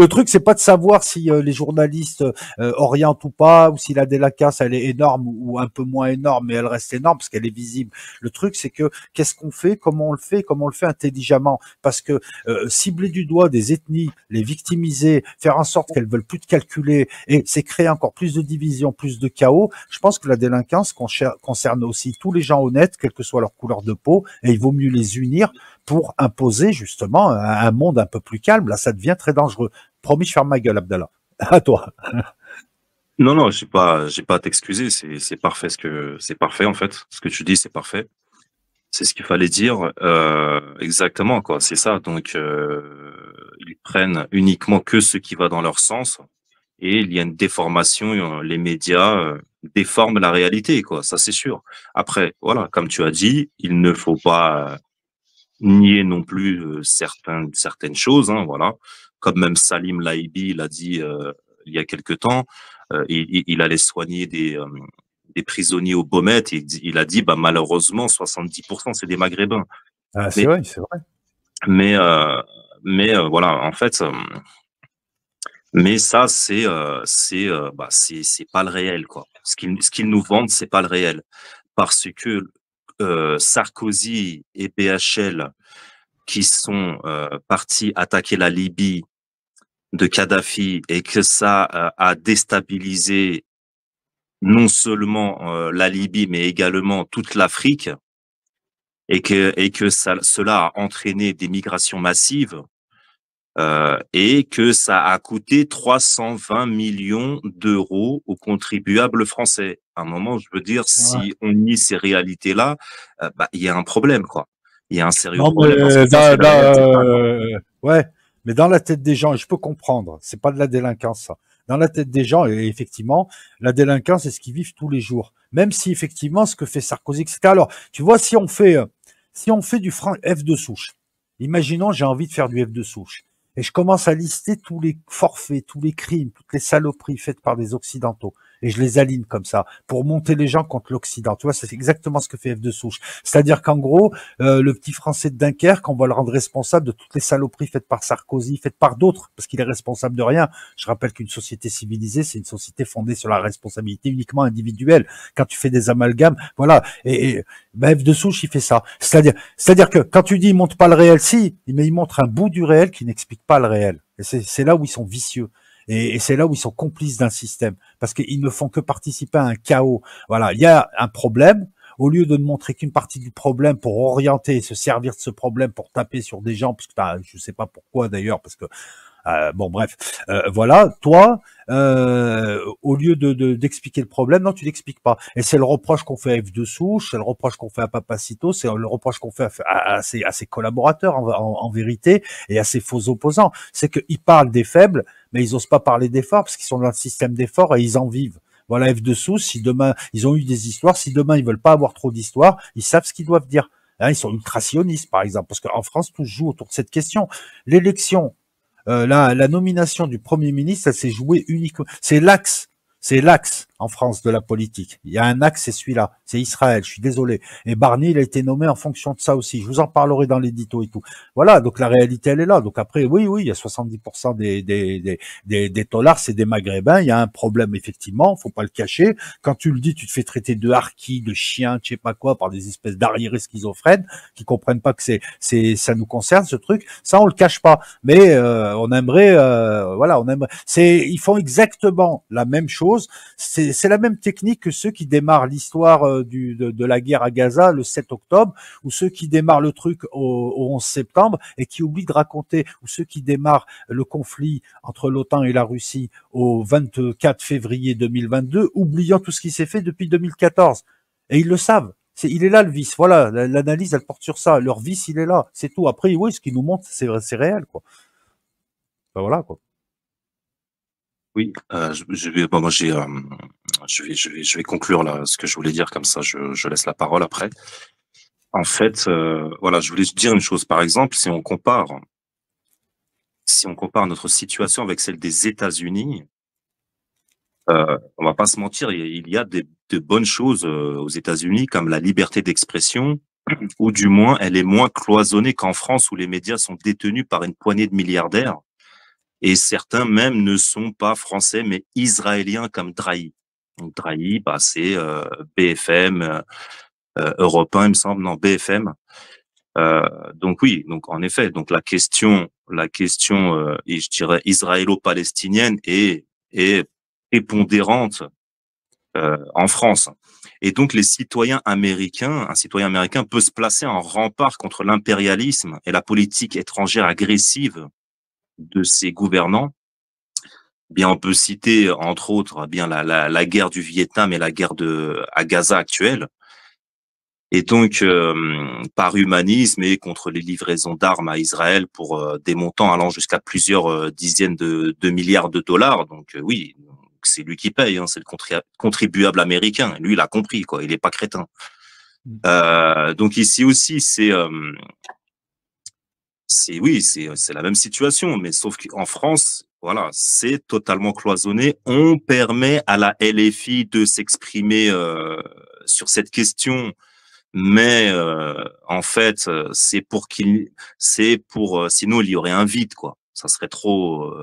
truc c'est pas de savoir si les journalistes orientent ou pas, ou si la délinquance elle est énorme ou un peu moins énorme, mais elle reste énorme parce qu'elle est visible. Le truc c'est que qu'est-ce qu'on fait, comment on le fait intelligemment, parce que cibler du doigt des ethnies, les victimiser, faire en sorte qu'elles veulent plus de calculer, et c'est créer encore plus de division, plus de chaos. Je pense que la délinquance concerne aussi tous les gens honnêtes, quelle que soit leur couleur de peau, et il vaut mieux les unir pour imposer justement un monde un peu plus calme. Là, ça devient très dangereux. Promis, je ferme ma gueule, Abdallah. À toi. Non, j'ai pas à t'excuser. C'est parfait c'est parfait en fait. Ce que tu dis, c'est parfait. C'est ce qu'il fallait dire. Exactement, quoi. C'est ça. Donc, ils prennent uniquement que ce qui va dans leur sens. Et il y a une déformation. Les médias déforment la réalité, quoi. Ça, c'est sûr. Après, voilà, comme tu as dit, il ne faut pas nier non plus certaines choses, hein, voilà. Comme même Salim Laibi l'a dit il y a quelque temps, il allait soigner des prisonniers au Beaumet, et il a dit bah malheureusement 70% c'est des Maghrébins. Ah, c'est vrai, c'est vrai. Mais voilà, en fait, mais ça c'est pas le réel, quoi. Ce qu'ils nous vendent, c'est pas le réel, parce que Sarkozy et BHL qui sont partis attaquer la Libye de Kadhafi, et que ça a déstabilisé non seulement la Libye mais également toute l'Afrique, et que cela a entraîné des migrations massives, et que ça a coûté 320 millions d'euros aux contribuables français. À un moment, je veux dire, si on nie ces réalités-là, il y a un problème, quoi. Il y a un sérieux problème. Ouais, mais dans la tête des gens, et je peux comprendre, c'est pas de la délinquance, ça. Dans la tête des gens, et effectivement, la délinquance, c'est ce qu'ils vivent tous les jours. Même si, effectivement, ce que fait Sarkozy, etc. Alors, tu vois, si on fait du F de souche, imaginons, j'ai envie de faire du F de souche, et je commence à lister tous les forfaits, tous les crimes, toutes les saloperies faites par des Occidentaux, et je les aligne comme ça, pour monter les gens contre l'Occident. Tu vois, c'est exactement ce que fait F de souche. C'est-à-dire qu'en gros, le petit Français de Dunkerque, on va le rendre responsable de toutes les saloperies faites par Sarkozy, faites par d'autres, parce qu'il est responsable de rien. Je rappelle qu'une société civilisée, c'est une société fondée sur la responsabilité uniquement individuelle. Quand tu fais des amalgames, voilà. F de souche, il fait ça. C'est-à-dire que quand tu dis il montre pas le réel, si, mais il montre un bout du réel qui n'explique pas le réel. Et c'est là où ils sont vicieux. Et c'est là où ils sont complices d'un système, parce qu'ils ne font que participer à un chaos. Voilà, il y a un problème. Au lieu de ne montrer qu'une partie du problème pour orienter et se servir de ce problème pour taper sur des gens, parce que je sais pas pourquoi d'ailleurs, parce que bon bref, voilà, toi, au lieu d'expliquer le problème, non, tu l'expliques pas. Et c'est le reproche qu'on fait à F de souche, c'est le reproche qu'on fait à Papacito, c'est le reproche qu'on fait à ses collaborateurs en vérité, et à ses faux opposants. C'est qu'ils parlent des faibles, mais ils osent pas parler des forts parce qu'ils sont dans le système des forts et ils en vivent. Voilà, F de souche, si demain ils ont eu des histoires, si demain ils veulent pas avoir trop d'histoires, ils savent ce qu'ils doivent dire. Hein, ils sont ultra-sionistes, par exemple, parce qu'en France, tout se joue autour de cette question. L'élection, la nomination du Premier ministre, ça s'est joué uniquement. C'est l'axe en France de la politique. Il y a un axe, c'est celui-là, c'est Israël, je suis désolé. Et Barnier, il a été nommé en fonction de ça aussi. Je vous en parlerai dans l'édito et tout. Voilà, donc la réalité, elle est là. Donc après, oui, il y a 70% des dollars, c'est des Maghrébins. Il y a un problème, effectivement, faut pas le cacher. Quand tu le dis, tu te fais traiter de harki, de chien, je sais pas quoi, par des espèces d'arriérés schizophrènes qui comprennent pas que ça nous concerne, ce truc. Ça, on le cache pas. Mais on aimerait, voilà, ils font exactement la même chose. C'est la même technique que ceux qui démarrent l'histoire de la guerre à Gaza le 7 octobre, ou ceux qui démarrent le truc au 11 septembre et qui oublient de raconter, ou ceux qui démarrent le conflit entre l'OTAN et la Russie au 24 février 2022, oubliant tout ce qui s'est fait depuis 2014. Et ils le savent. Il est là le vice. Voilà, l'analyse, elle porte sur ça. Leur vice, il est là. C'est tout. Après, oui, ce qu'ils nous montrent, c'est réel, quoi. Ben voilà, quoi. Oui, je vais, bon, moi je vais conclure là ce que je voulais dire, comme ça je laisse la parole après. En fait, voilà, je voulais dire une chose. Par exemple, si on compare notre situation avec celle des États-Unis, on va pas se mentir, il y a de bonnes choses aux États-Unis, comme la liberté d'expression, ou du moins elle est moins cloisonnée qu'en France, où les médias sont détenus par une poignée de milliardaires. Et certains même ne sont pas français, mais israéliens comme Drahi. Donc Drahi, bah, c'est BFM, Europe 1, il me semble, non, BFM. Donc oui, donc en effet, donc la question, et je dirais israélo-palestinienne est prépondérante en France. Et donc un citoyen américain peut se placer en rempart contre l'impérialisme et la politique étrangère agressive de ses gouvernants. Bien, on peut citer entre autres bien la guerre du Vietnam et la guerre à Gaza actuelle. Et donc par humanisme et contre les livraisons d'armes à Israël pour des montants allant jusqu'à plusieurs dizaines de milliards de dollars. Donc oui, c'est lui qui paye, hein, c'est le contribuable américain. Lui, il a compris, quoi. Il est pas crétin. Donc ici aussi, c'est la même situation, mais sauf qu'en France, voilà, c'est totalement cloisonné. On permet à la LFI de s'exprimer sur cette question, mais en fait, sinon il y aurait un vide, quoi. Ça serait trop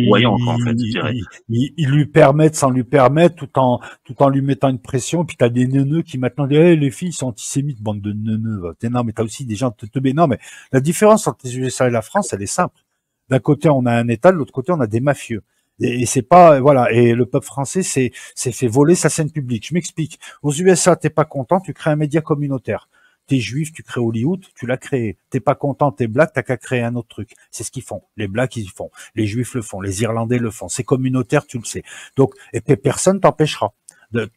voyant, quoi, en fait, je dirais. Ils lui permettent sans lui permettre, tout en lui mettant une pression. Puis t'as des neuneux qui maintenant disent, hey, les filles sont antisémites, bande de neuneux. Non, mais t'as aussi des gens teubés. Non, mais la différence entre les USA et la France, elle est simple. D'un côté, on a un État, de l'autre côté, on a des mafieux. Et c'est pas, voilà. Et le peuple français s'est fait voler sa scène publique. Je m'explique. Aux USA, t'es pas content, tu crées un média communautaire. T'es juif, tu crées Hollywood, tu l'as créé. T'es pas content, t'es black, t'as qu'à créer un autre truc. C'est ce qu'ils font. Les blacks, ils font. Les juifs le font. Les Irlandais le font. C'est communautaire, tu le sais. Donc, et personne t'empêchera.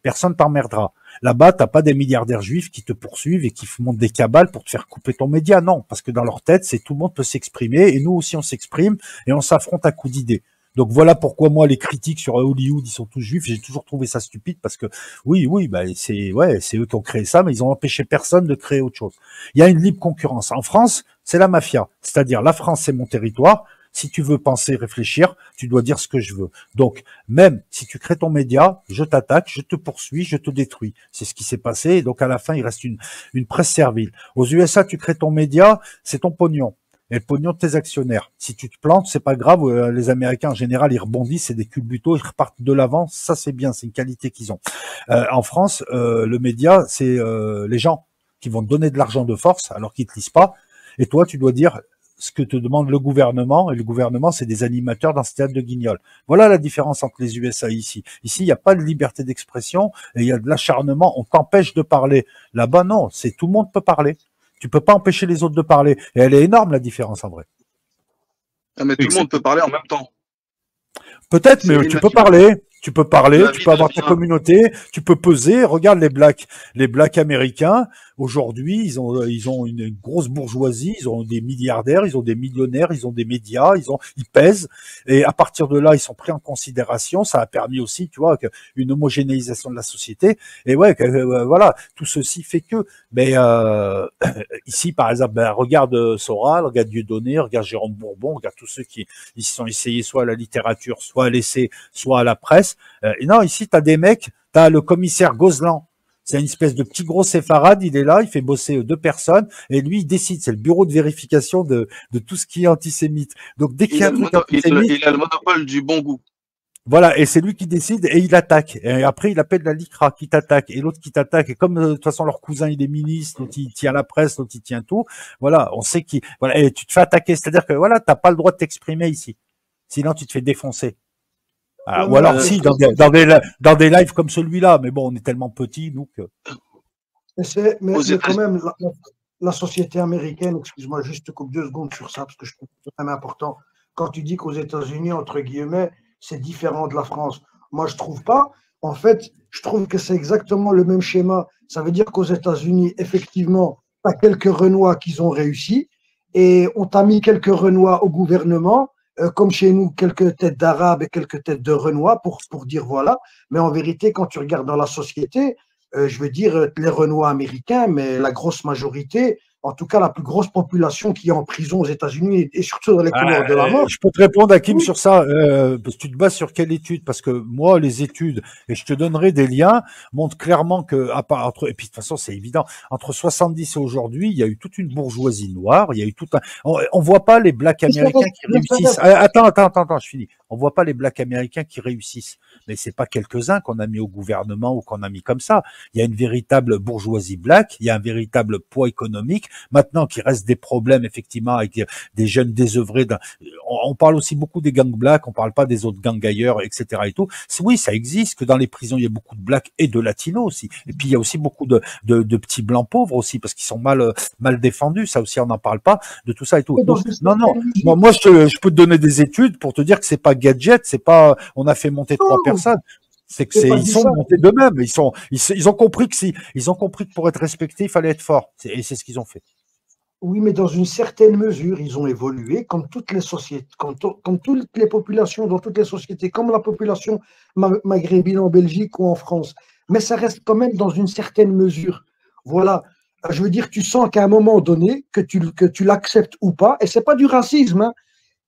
Personne t'emmerdera. Là-bas, t'as pas des milliardaires juifs qui te poursuivent et qui montent des cabales pour te faire couper ton média. Non, parce que dans leur tête, c'est tout le monde peut s'exprimer et nous aussi on s'exprime et on s'affronte à coups d'idées. Donc voilà pourquoi moi les critiques sur Hollywood ils sont tous juifs, j'ai toujours trouvé ça stupide parce que oui bah c'est eux qui ont créé ça, mais ils ont empêché personne de créer autre chose. Il y a une libre concurrence. En France, c'est la mafia, c'est-à-dire la France c'est mon territoire. Si tu veux penser, réfléchir, tu dois dire ce que je veux. Donc, même si tu crées ton média, je t'attaque, je te poursuis, je te détruis. C'est ce qui s'est passé. Et donc, à la fin, il reste une presse servile. Aux USA, tu crées ton média, c'est ton pognon. Et le pognon de tes actionnaires. Si tu te plantes, c'est pas grave. Les Américains, en général, ils rebondissent, c'est des culbutos, ils repartent de l'avant. Ça, c'est bien, c'est une qualité qu'ils ont. En France, le média, c'est les gens qui vont te donner de l'argent de force alors qu'ils te lisent pas. Et toi, tu dois dire ce que te demande le gouvernement, et le gouvernement, c'est des animateurs dans ce théâtre de Guignol. Voilà la différence entre les USA et ici. Ici, il n'y a pas de liberté d'expression, et il y a de l'acharnement, on t'empêche de parler. Là-bas, non, c'est tout le monde peut parler. Tu peux pas empêcher les autres de parler. Et elle est énorme, la différence, en vrai. Ah, mais tout le monde peut parler en même temps. Peut-être, mais tu peux parler. Tu peux parler, tu peux avoir ta communauté, tu peux peser. Regarde les blacks américains Aujourd'hui, ils ont une grosse bourgeoisie, ils ont des milliardaires, ils ont des millionnaires, ils ont des médias, ils pèsent. Et à partir de là, ils sont pris en considération. Ça a permis aussi, tu vois, une homogénéisation de la société. Et ouais, voilà, tout ceci fait que. Mais ici, par exemple, ben, regarde Soral, regarde Dieudonné, regarde Jérôme Bourbon, regarde tous ceux qui ils se sont essayés soit à la littérature, soit à l'essai, soit à la presse. Et non, ici, t'as des mecs, t'as le commissaire Gozlan. C'est une espèce de petit gros séfarade, il est là, il fait bosser 2 personnes, et lui, il décide, c'est le bureau de vérification de tout ce qui est antisémite. Donc, dès qu'il y a un truc antisémite, il a le monopole du bon goût. voilà, et c'est lui qui décide, et il attaque. Et après, il appelle la LICRA qui t'attaque, et l'autre qui t'attaque. Et comme, de toute façon, leur cousin, il est ministre, l'autre, il tient la presse, l'autre, il tient tout. Voilà, on sait qui, voilà, et tu te fais attaquer. C'est-à-dire que, voilà, t'as pas le droit de t'exprimer ici. Sinon, tu te fais défoncer. Ouais, Ou mais alors, si, dans des lives comme celui-là, mais bon, on est tellement petits, nous, que. mais Aux quand États-Unis, même, la société américaine, excuse-moi, juste te coupe 2 secondes sur ça, parce que je trouve que c'est quand même important. Quand tu dis qu'aux États-Unis, entre guillemets, c'est différent de la France, moi, je trouve pas. En fait, je trouve que c'est exactement le même schéma. Ça veut dire qu'aux États-Unis, effectivement, tu as quelques Renois qui ont réussi, et on t'a mis quelques Renois au gouvernement, comme chez nous, quelques têtes d'Arabes et quelques têtes de Renois, pour dire voilà. Mais en vérité, quand tu regardes dans la société, je veux dire, les Renois américains, mais la grosse majorité, en tout cas la plus grosse population qui est en prison aux États-Unis et surtout dans les couloirs de la mort. Je peux te répondre, Hakim, Oui, sur ça. Parce que tu te bases sur quelle étude? Parce que moi, les études, et je te donnerai des liens, montrent clairement que, et puis de toute façon, c'est évident, entre 70 et aujourd'hui, il y a eu toute une bourgeoisie noire, il y a eu tout un, on voit pas les blacks américains qui réussissent. Attends, je finis. On voit pas les blacks américains qui réussissent. Mais c'est pas quelques-uns qu'on a mis au gouvernement ou qu'on a mis comme ça. Il y a une véritable bourgeoisie black, il y a un véritable poids économique. Maintenant qu'il reste des problèmes, effectivement, avec des jeunes désœuvrés. On parle aussi beaucoup des gangs blacks, on parle pas des autres gangs ailleurs, etc. et tout. Oui, ça existe, que dans les prisons, il y a beaucoup de blacks et de latinos aussi. Et puis, il y a aussi beaucoup de petits blancs pauvres aussi, parce qu'ils sont mal défendus. Ça aussi, on n'en parle pas, de tout ça et tout. dans Donc, une non. certaine mesure. Moi, je peux te donner des études pour te dire que c'est pas gadget, c'est pas, on a fait monter 3 personnes. C'est que Je n'ai pas ils dit sont ça. montés d'eux-mêmes. Ils ont compris que ils ont compris que pour être respectés, il fallait être fort. Et c'est ce qu'ils ont fait. Oui, mais dans une certaine mesure, ils ont évolué comme toutes les sociétés, comme toutes les populations dans toutes les sociétés, comme la population maghrébine en Belgique ou en France. Mais ça reste quand même dans une certaine mesure. Voilà. Je veux dire, tu sens qu'à un moment donné, que tu l'acceptes ou pas, et c'est pas du racisme, hein,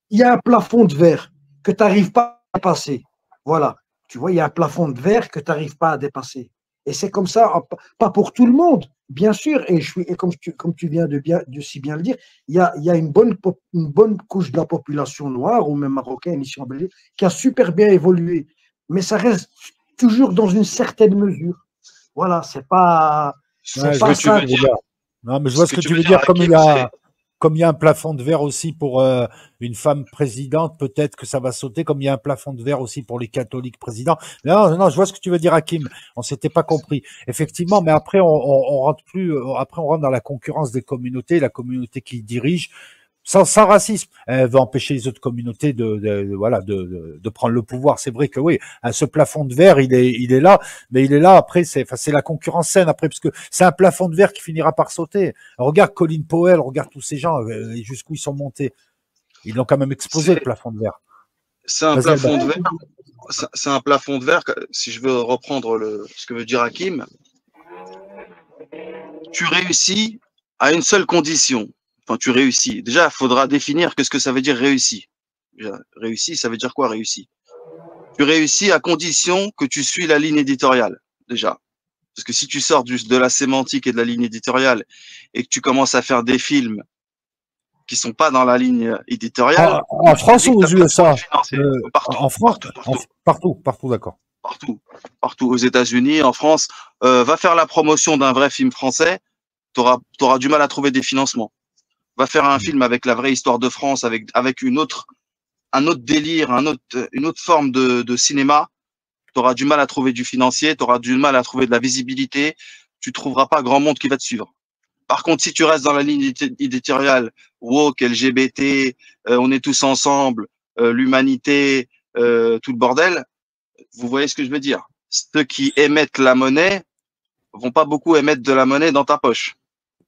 il y a un plafond de verre que tu n'arrives pas à dépasser. Voilà. Tu vois, il y a un plafond de verre que tu n'arrives pas à dépasser. Et c'est comme ça, pas pour tout le monde, bien sûr. Et comme tu viens de si bien le dire, il y a une bonne couche de la population noire ou même marocaine ici en Belgique qui a super bien évolué. Mais ça reste toujours dans une certaine mesure. Voilà, Ouais, c'est je vois pas ce que tu ça. veux dire. Non, mais je vois ce ce que que tu tu veux veux dire, dire. Hakim, c'est Comme il y a un plafond de verre aussi pour une femme présidente, peut-être que ça va sauter. Comme il y a un plafond de verre aussi pour les catholiques présidents. Non, je vois ce que tu veux dire, Hakim. On s'était pas compris. Effectivement, mais après on rentre plus. Après on rentre dans la concurrence des communautés, la communauté qui dirige. Sans racisme, elle veut empêcher les autres communautés de prendre le pouvoir. C'est vrai que oui, ce plafond de verre, il est là, mais il est là. Après, c'est la concurrence saine après, parce que c'est un plafond de verre qui finira par sauter. Regarde Colin Powell, regarde tous ces gens, jusqu'où ils sont montés. Ils l'ont quand même explosé le c'est- plafond de verre. c'est un Vas-y, Albert. plafond de verre. C'est un plafond de verre. Si je veux reprendre ce que veut dire Hakim, tu réussis à une seule condition. Enfin, tu réussis. Déjà, il faudra définir ce que ça veut dire réussi. Déjà, réussi, ça veut dire quoi réussi? Tu réussis à condition que tu suis la ligne éditoriale, déjà. Parce que si tu sors de la sémantique et de la ligne éditoriale et que tu commences à faire des films qui sont pas dans la ligne éditoriale, En moi je te France dis ou que aux tu n'as pas de USA? moyen financier. Partout, En France, partout, d'accord. partout, partout. Aux États-Unis, en France, va faire la promotion d'un vrai film français, tu auras du mal à trouver des financements. Va faire un film avec la vraie histoire de France, avec un autre délire, une autre forme de cinéma. Tu auras du mal à trouver du financier, tu auras du mal à trouver de la visibilité. Tu trouveras pas grand monde qui va te suivre. Par contre, si tu restes dans la ligne éditoriale, woke, LGBT, on est tous ensemble, l'humanité, tout le bordel, vous voyez ce que je veux dire. Ceux qui émettent la monnaie vont pas beaucoup émettre de la monnaie dans ta poche.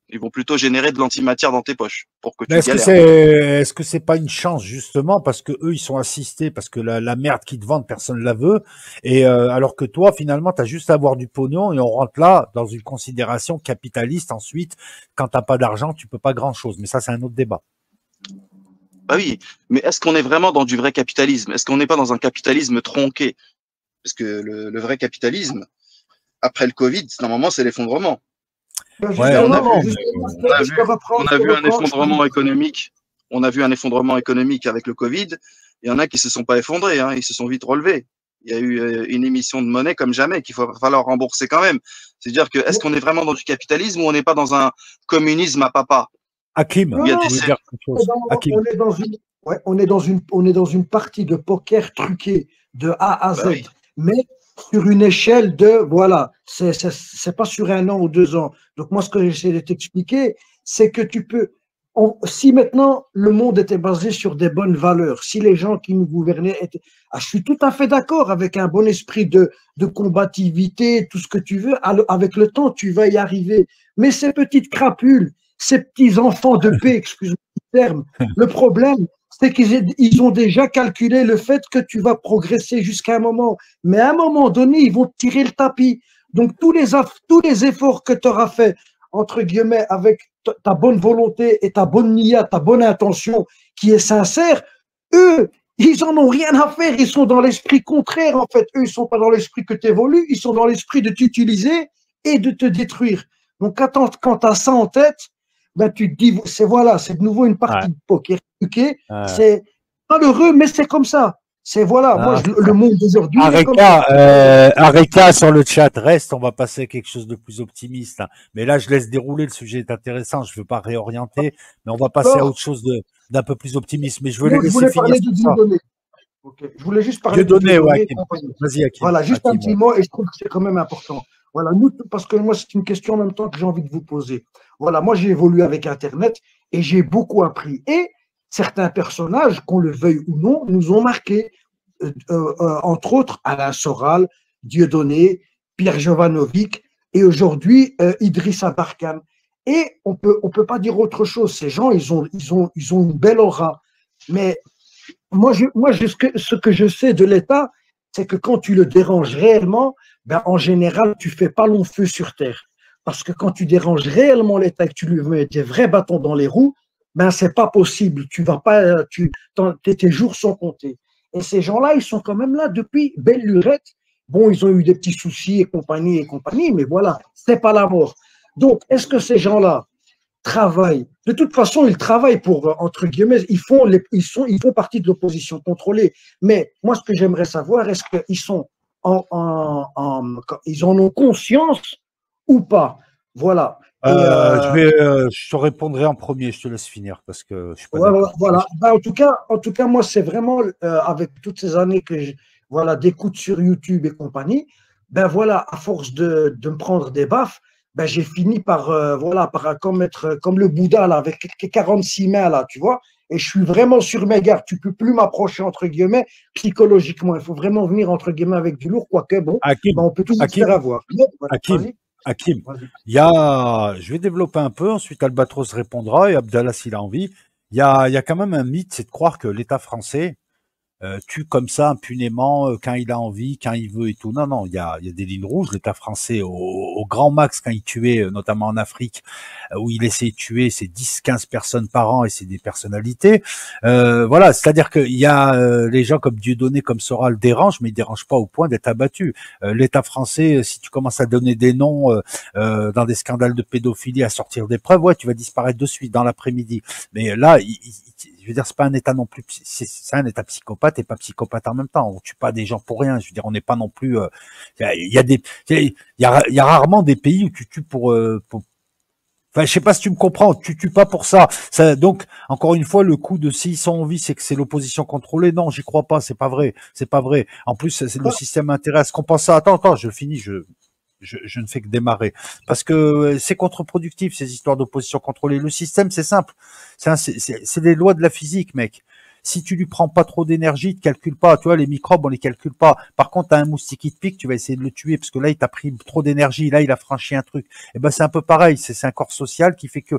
Ils vont plutôt générer de l'antimatière dans tes poches pour que tu Mais galères. est-ce que c'est pas une chance justement parce que eux ils sont assistés parce que la merde qu'ils te vendent personne la veut et alors que toi finalement t'as juste à avoir du pognon et on rentre là dans une considération capitaliste ensuite quand t'as pas d'argent tu peux pas grand chose mais ça c'est un autre débat. Bah oui, mais est-ce qu'on est vraiment dans du vrai capitalisme? Est-ce qu'on n'est pas dans un capitalisme tronqué? Parce que le vrai capitalisme, après le Covid, normalement, c'est l'effondrement. Ben Ouais, Et on a justement, vu, justement, on a je vu, te reprends, on je a te vu un reprends, je te effondrement reprends. économique. On a vu un effondrement économique avec le Covid. Il y en a qui se sont pas effondrés, hein, ils se sont vite relevés. Il y a eu une émission de monnaie comme jamais qu'il va falloir rembourser quand même. C'est-à-dire que est-ce qu'on est vraiment dans du capitalisme ou on n'est pas dans un communisme à papa Hakim, où Non, il y a non, des tu veux cercles? dire quelque chose? Hakim. on est dans une, ouais, on est dans une partie de poker truquée de A à Bah Z, oui. mais sur une échelle de, voilà, c'est pas sur 1 an ou 2 ans. Donc moi, ce que j'essaie de t'expliquer, c'est que tu peux, si maintenant le monde était basé sur des bonnes valeurs, si les gens qui nous gouvernaient étaient, je suis tout à fait d'accord avec un bon esprit de combativité, tout ce que tu veux, avec le temps, tu vas y arriver. Mais ces petites crapules, ces petits enfants de paix, excuse-moi le terme, le problème, c'est qu'ils ont déjà calculé le fait que tu vas progresser jusqu'à un moment. Mais à un moment donné, ils vont te tirer le tapis. Donc, tous les efforts que tu auras fait, entre guillemets, avec ta bonne volonté et ta bonne nia, ta bonne intention qui est sincère, eux, ils en ont rien à faire. Ils sont dans l'esprit contraire, en fait. Eux, ils sont pas dans l'esprit que tu évolues, ils sont dans l'esprit de t'utiliser et de te détruire. Donc, quand tu as ça en tête, ben, tu te dis, c'est de nouveau une Ouais, partie de poker. Okay, ouais. c'est malheureux, mais c'est comme ça. C'est voilà, moi, Ah, le monde d'aujourd'hui, il est comme ça. Areka sur le chat reste, on va passer à quelque chose de plus optimiste, hein. Mais là, je laisse dérouler, le sujet est intéressant, je veux pas réorienter, mais on va passer à Alors, autre chose d'un peu plus optimiste. Mais je veux les moi, je laisser voulais finir parler de sur ça. Dieudonné. Okay. Je voulais juste parler de Dieudonné, ouais, Dieudonné et Hakim. compagnie. Vas-y, Hakim. Voilà, juste un Hakim, petit ouais. mot et je trouve que c'est quand même important. Voilà, nous, parce que moi, c'est une question en même temps que j'ai envie de vous poser. Voilà, moi, j'ai évolué avec Internet et j'ai beaucoup appris. Et certains personnages, qu'on le veuille ou non, nous ont marqués. Entre autres, Alain Soral, Dieudonné, Pierre Jovanovic et aujourd'hui, Idrissa Barkhane. Et on peut pas dire autre chose. Ces gens, ils ont une belle aura. Mais ce que je sais de l'État, c'est que quand tu le déranges réellement, ben, en général, tu fais pas long feu sur terre. Parce que quand tu déranges réellement l'État et que tu lui mets des vrais bâtons dans les roues, ben, c'est pas possible. Tu vas pas, tes jours sont comptés. Et ces gens-là, ils sont quand même là depuis belle lurette. Bon, ils ont eu des petits soucis et compagnie, mais voilà, c'est pas la mort. Donc, est-ce que ces gens-là, travaillent. De toute façon, ils travaillent pour, entre guillemets, ils font partie de l'opposition contrôlée. Mais moi, ce que j'aimerais savoir, est-ce qu'ils sont ils en ont conscience ou pas? Voilà. Et Je te répondrai en premier, je te laisse finir parce que je suis pas ouais, d'accord. voilà. Ben, en tout cas, moi, c'est vraiment avec toutes ces années voilà, d'écoute sur YouTube et compagnie, ben voilà, à force de me prendre des baffes, ben j'ai fini par, voilà, comme être comme le Bouddha, là, avec 46 mains, là, tu vois. Et je suis vraiment sur mes gardes. Tu peux plus m'approcher, entre guillemets, psychologiquement. Il faut vraiment venir, entre guillemets, avec du lourd, quoique, bon, Hakim, ben, on peut toujours se Hakim, faire avoir. Mais, voilà, Hakim, vas-y, Hakim. vas-y. Je vais développer un peu, ensuite Albatros répondra et Abdallah s'il a envie. Il y a quand même un mythe, c'est de croire que l'État français tue comme ça impunément quand il a envie, quand il veut et tout. Non, non, il y a des lignes rouges. L'État français, au grand max, quand il tuait, notamment en Afrique, où il essayait de tuer, c'est 10-15 personnes par an et c'est des personnalités. Voilà, c'est-à-dire qu'il y a les gens comme Dieudonné, comme Soral dérangent, mais ils dérangent pas au point d'être abattus. L'État français, si tu commences à donner des noms dans des scandales de pédophilie, à sortir des preuves, ouais, tu vas disparaître de suite dans l'après-midi. Mais là, je veux dire, c'est pas un état non plus, c'est un état psychopathe et pas psychopathe en même temps. On tue pas des gens pour rien. Je veux dire, on n'est pas non plus. Il y a des, il y a rarement des pays où tu tues pour. Enfin, je sais pas si tu me comprends. Tu tues pas pour ça. Donc, encore une fois, le coup de s'ils sont en vie, c'est que c'est l'opposition contrôlée. Non, j'y crois pas. C'est pas vrai. C'est pas vrai. En plus, le système intéresse. Qu'on pense ça. Attends, je finis. Je ne fais que démarrer. Parce que c'est contre-productif, ces histoires d'opposition contrôlée. Le système, c'est simple. C'est les lois de la physique, mec. Si tu lui prends pas trop d'énergie, il te calcule pas. Tu vois, les microbes, on les calcule pas. Par contre, t'as un moustique qui te pique, tu vas essayer de le tuer parce que là, il t'a pris trop d'énergie. Là, il a franchi un truc. Et ben, c'est un peu pareil. C'est un corps social qui fait que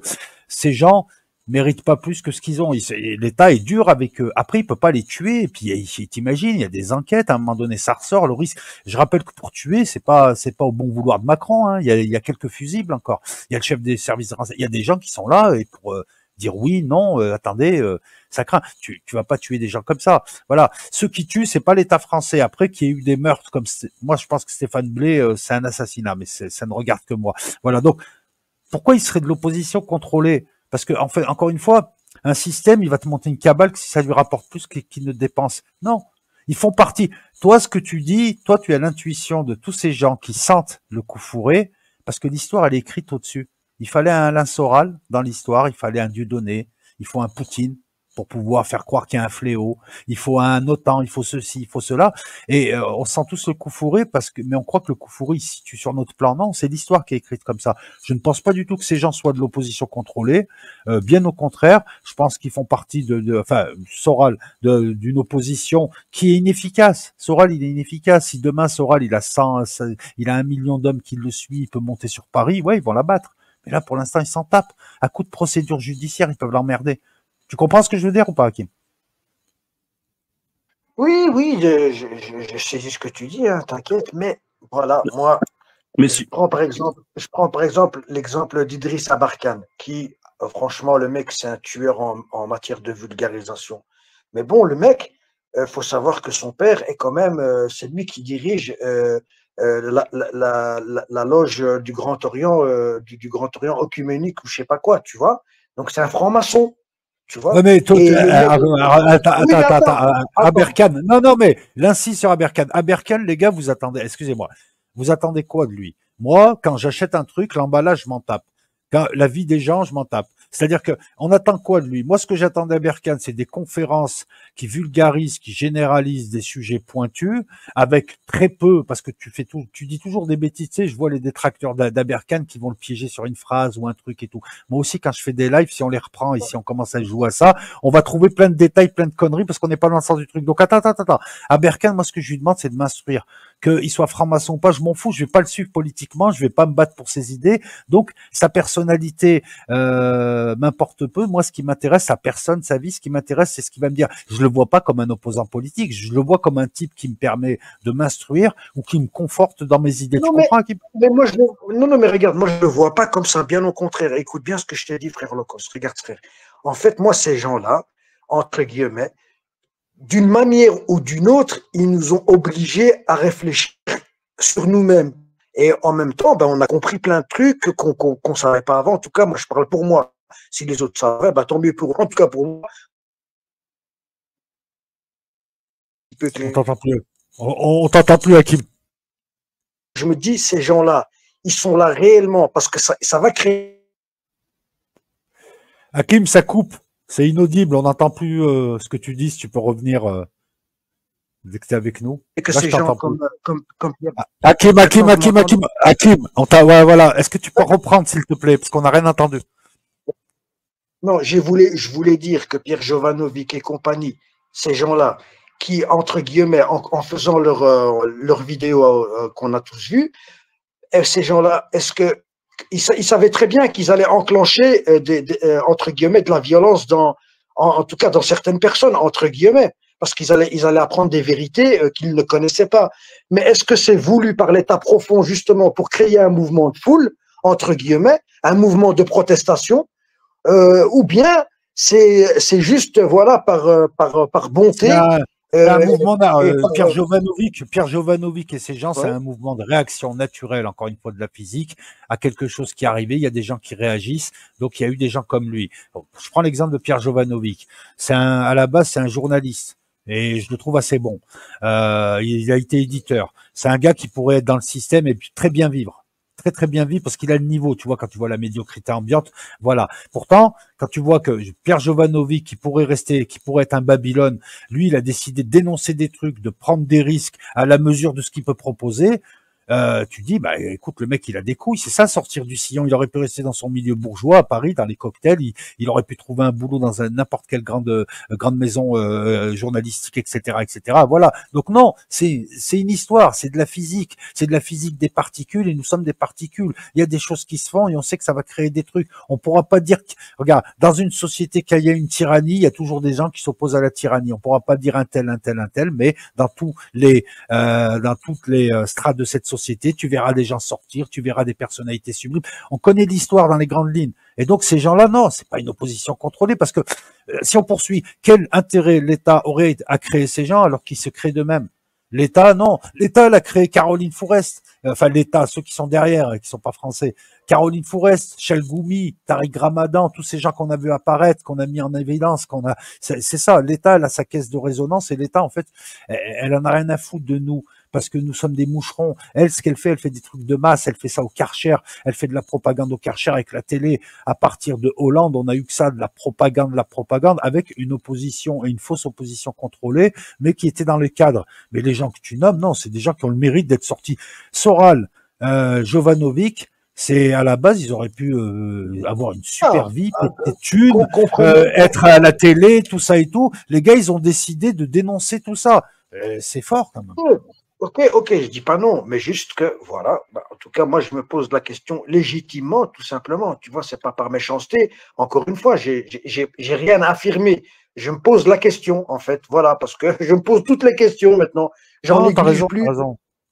ces gens méritent pas plus que ce qu'ils ont. L'État est dur avec eux. Après, il peut pas les tuer. Et puis, t'imagines, il y a des enquêtes. À un moment donné, ça ressort. Le risque. Je rappelle que pour tuer, c'est pas au bon vouloir de Macron. Hein. Il y a quelques fusibles encore. Il y a le chef des services de renseignement. Il y a des gens qui sont là et pour dire oui, non, attendez, ça craint. Tu vas pas tuer des gens comme ça. Voilà. Ceux qui tuent, c'est pas l'État français. Après, qu'il y ait eu des meurtres comme moi, je pense que Stéphane Blé, c'est un assassinat, mais ça ne regarde que moi. Voilà. Donc, pourquoi il serait de l'opposition contrôlée? Parce que, en fait, encore une fois, un système, il va te monter une cabale que si ça lui rapporte plus qu'il ne dépense. Non. Ils font partie. Toi, ce que tu dis, toi, tu as l'intuition de tous ces gens qui sentent le coup fourré, parce que l'histoire, elle est écrite au-dessus. Il fallait un Alain Soral dans l'histoire, il fallait un Dieudonné, il faut un Poutine pour pouvoir faire croire qu'il y a un fléau, il faut un OTAN, il faut ceci, il faut cela, et on sent tous le coup fourré mais on croit que le coup fourré il se situe sur notre plan. Non, c'est l'histoire qui est écrite comme ça. Je ne pense pas du tout que ces gens soient de l'opposition contrôlée, bien au contraire, je pense qu'ils font partie enfin, Soral, d'une opposition qui est inefficace. Soral, il est inefficace. Si demain Soral, il a 1 million d'hommes qui le suivent, il peut monter sur Paris, ouais, ils vont l'abattre. Mais là, pour l'instant, ils s'en tapent. À coup de procédure judiciaire, ils peuvent l'emmerder. Tu comprends ce que je veux dire ou pas, Hakim? Oui, oui, je sais ce que tu dis, hein, t'inquiète, mais voilà, moi, Mais je si, prends par exemple l'exemple d'Idriss Abarkan, qui, franchement, le mec, c'est un tueur en matière de vulgarisation. Mais bon, le mec, faut savoir que son père est quand même, c'est lui qui dirige la loge du Grand Orient, du Grand Orient œcuménique ou je sais pas quoi, tu vois. Donc c'est un franc-maçon, tu Ouais, vois. mais toi, Et le mec, oui, mais attends, attends. Aberkan. Non, non, mais l'insiste sur Aberkan. Aberkan, les gars, vous attendez, excusez-moi. Vous attendez quoi de lui? Moi, quand j'achète un truc, l'emballage, je m'en tape. Quand la vie des gens, je m'en tape. C'est-à-dire que on attend quoi de lui? Moi, ce que j'attends d'Aberkan, c'est des conférences qui vulgarisent, qui généralisent des sujets pointus, avec très peu, parce que tu dis toujours des bêtises. Tu sais, je vois les détracteurs d'Aberkan qui vont le piéger sur une phrase ou un truc et tout. Moi aussi, quand je fais des lives, si on les reprend et si on commence à jouer à ça, on va trouver plein de détails, plein de conneries, parce qu'on n'est pas dans le sens du truc. Donc, attends. Aberkan, moi, ce que je lui demande, c'est de m'instruire. Qu'il soit franc-maçon ou pas, je m'en fous, je vais pas le suivre politiquement, je vais pas me battre pour ses idées. Donc, sa personnalité m'importe peu. Moi, ce qui m'intéresse, sa personne, sa vie, ce qui m'intéresse, c'est ce qu'il va me dire. Je le vois pas comme un opposant politique, je le vois comme un type qui me permet de m'instruire ou qui me conforte dans mes idées. Non, Tu comprends, Hakim? mais moi, non, mais regarde, moi, je ne le vois pas comme ça, bien au contraire. Écoute bien ce que je t'ai dit, frère Locos. Regarde, frère. En fait, moi, ces gens-là, entre guillemets, d'une manière ou d'une autre, ils nous ont obligés à réfléchir sur nous-mêmes. Et en même temps, ben, on a compris plein de trucs qu'on savait pas avant. En tout cas, moi, je parle pour moi. Si les autres savaient, ben, tant mieux pour eux. En tout cas, pour moi, il peut On que t'entend plus. On t'entend plus, Hakim. je me dis, ces gens-là, ils sont là réellement parce que ça va créer. Hakim, ça coupe. C'est inaudible. On n'entend plus ce que tu dis. Si tu peux revenir dès que tu es avec nous. Et que Là, je ces gens t'entends plus. comme Hakim. maintenant, vous m'entendez? Hakim. Ouais, voilà. Est-ce que tu peux reprendre, s'il te plaît, parce qu'on n'a rien entendu. Non, je voulais dire que Pierre Jovanovic et compagnie, ces gens-là, qui, entre guillemets, en faisant leur vidéo qu'on a tous vues, ces gens-là, est-ce que ils savaient très bien qu'ils allaient enclencher entre guillemets de la violence en tout cas dans certaines personnes entre guillemets, parce qu'ils allaient apprendre des vérités qu'ils ne connaissaient pas. Mais est-ce que c'est voulu par l'État profond justement pour créer un mouvement de foule entre guillemets, un mouvement de protestation, ou bien c'est juste voilà par bonté C'est un euh, mouvement, et par Pierre Jovanovic et ces gens, c'est ouais. un mouvement de réaction naturelle, encore une fois, de la physique, à quelque chose qui est arrivé. Il y a des gens qui réagissent, donc il y a eu des gens comme lui. Bon, je prends l'exemple de Pierre Jovanovic. À la base, c'est un journaliste. Et je le trouve assez bon. Il a été éditeur. C'est un gars qui pourrait être dans le système et puis très bien vivre. Très bien vivre parce qu'il a le niveau, tu vois, quand tu vois la médiocrité ambiante, voilà. Pourtant, quand tu vois que Pierre Jovanovic, qui pourrait être un Babylone, lui, il a décidé de dénoncer des trucs, de prendre des risques à la mesure de ce qu'il peut proposer. tu dis, bah écoute, le mec il a des couilles, c'est ça, sortir du sillon. Il aurait pu rester dans son milieu bourgeois à Paris, dans les cocktails. Il aurait pu trouver un boulot dans n'importe quelle grande maison journalistique, etc., etc. Voilà. Donc non, c'est une histoire, c'est de la physique, des particules et nous sommes des particules. Il y a des choses qui se font et on sait que ça va créer des trucs. On pourra pas dire que, regarde, dans une société qu'il y a une tyrannie, il y a toujours des gens qui s'opposent à la tyrannie. On pourra pas dire un tel, mais dans toutes les strates de cette société, tu verras des gens sortir, tu verras des personnalités sublimes. On connaît l'histoire dans les grandes lignes. Et donc ces gens-là, non, c'est pas une opposition contrôlée, parce que si on poursuit, quel intérêt l'État aurait à créer ces gens alors qu'ils se créent d'eux-mêmes? L'État, non. L'État, elle a créé Caroline Fourest. Enfin, l'État, ceux qui sont derrière et qui sont pas français. Caroline Fourest, Chelgoumi, Tariq Ramadan, tous ces gens qu'on a vu apparaître, qu'on a mis en évidence, c'est ça. L'État, elle a sa caisse de résonance et l'État, en fait, elle en a rien à foutre de nous. Parce que nous sommes des moucherons. Elle, ce qu'elle fait des trucs de masse, elle fait ça au Karcher, elle fait de la propagande au Karcher avec la télé. À partir de Hollande, on a eu que ça, de la propagande, avec une opposition et une fausse opposition contrôlée, mais qui était dans le cadre. Mais les gens que tu nommes, non, c'est des gens qui ont le mérite d'être sortis. Soral, Jovanovic, c'est à la base, ils auraient pu avoir une super vie, peut-être une, être à la télé, tout ça et tout. Les gars, ils ont décidé de dénoncer tout ça. C'est fort quand même. Ok, je dis pas non, mais juste que, voilà, en tout cas, moi, je me pose la question légitimement, tout simplement. Tu vois, c'est pas par méchanceté. Encore une fois, j'ai rien à affirmer. Je me pose la question, en fait, voilà, parce que je me pose toutes les questions maintenant. J'en néglige plus.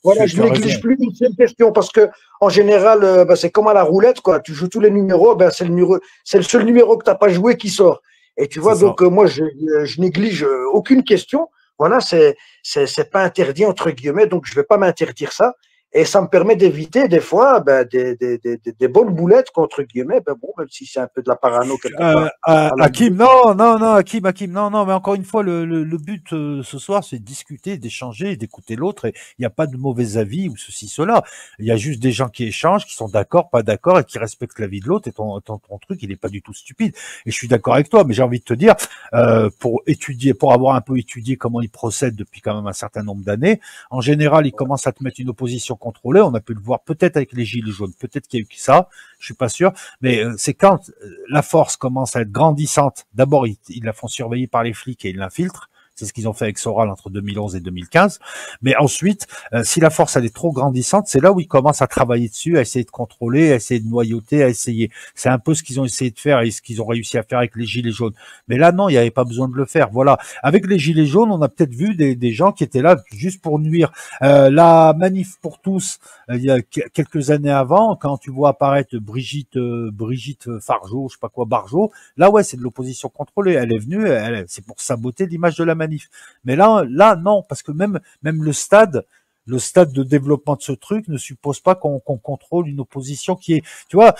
Voilà, je néglige plus une seule question, parce que en général, c'est comme à la roulette, quoi. Tu joues tous les numéros, c'est le seul numéro que t'as pas joué qui sort. Et tu vois, donc moi, je néglige aucune question. Voilà, c'est pas interdit entre guillemets, donc je vais pas m'interdire ça. Et ça me permet d'éviter des fois des bonnes boulettes contre guillemets, bon, même si c'est un peu de la parano quelque part. Hakim, non, Hakim, non, mais encore une fois, le but ce soir, c'est de discuter, d'échanger, d'écouter l'autre. Et il n'y a pas de mauvais avis ou ceci, cela. Il y a juste des gens qui échangent, qui sont d'accord, pas d'accord, et qui respectent la vie de l'autre. Et ton truc, il est pas du tout stupide. Et je suis d'accord avec toi, mais j'ai envie de te dire, pour avoir un peu étudié comment il procède depuis quand même un certain nombre d'années, en général, il commence à te mettre une opposition contrôlée. On a pu le voir peut-être avec les gilets jaunes, peut-être qu'il y a eu que ça, je suis pas sûr, mais c'est quand la force commence à être grandissante. D'abord, ils la font surveiller par les flics et ils l'infiltrent. C'est ce qu'ils ont fait avec Soral entre 2011 et 2015. Mais ensuite, si la force elle est trop grandissante, c'est là où ils commencent à travailler dessus, à essayer de contrôler, à essayer de noyauter, à essayer. C'est un peu ce qu'ils ont essayé de faire et ce qu'ils ont réussi à faire avec les gilets jaunes. Mais là, non, il n'y avait pas besoin de le faire. Voilà. Avec les gilets jaunes, on a peut-être vu des gens qui étaient là juste pour nuire. La manif pour tous, il y a quelques années avant, quand tu vois apparaître Brigitte Fargeau, je sais pas quoi, Barjot, là, ouais, c'est de l'opposition contrôlée. Elle est venue, c'est pour saboter l'image de la manif. Mais là, non, parce que même le stade de développement de ce truc ne suppose pas qu'on contrôle une opposition qui est, tu vois,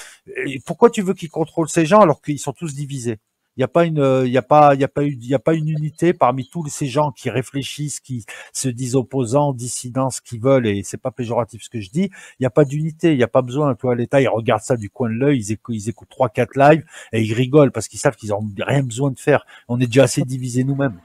pourquoi tu veux qu'ils contrôlent ces gens alors qu'ils sont tous divisés? Il n'y a pas une unité parmi tous ces gens qui réfléchissent, qui se disent opposants, dissidents, ce qu'ils veulent, et c'est pas péjoratif ce que je dis. Il n'y a pas d'unité, il n'y a pas besoin. Toi, l'État, ils regardent ça du coin de l'œil, ils écoutent 3-4 lives et ils rigolent parce qu'ils savent qu'ils n'ont rien besoin de faire. On est déjà assez divisés nous-mêmes.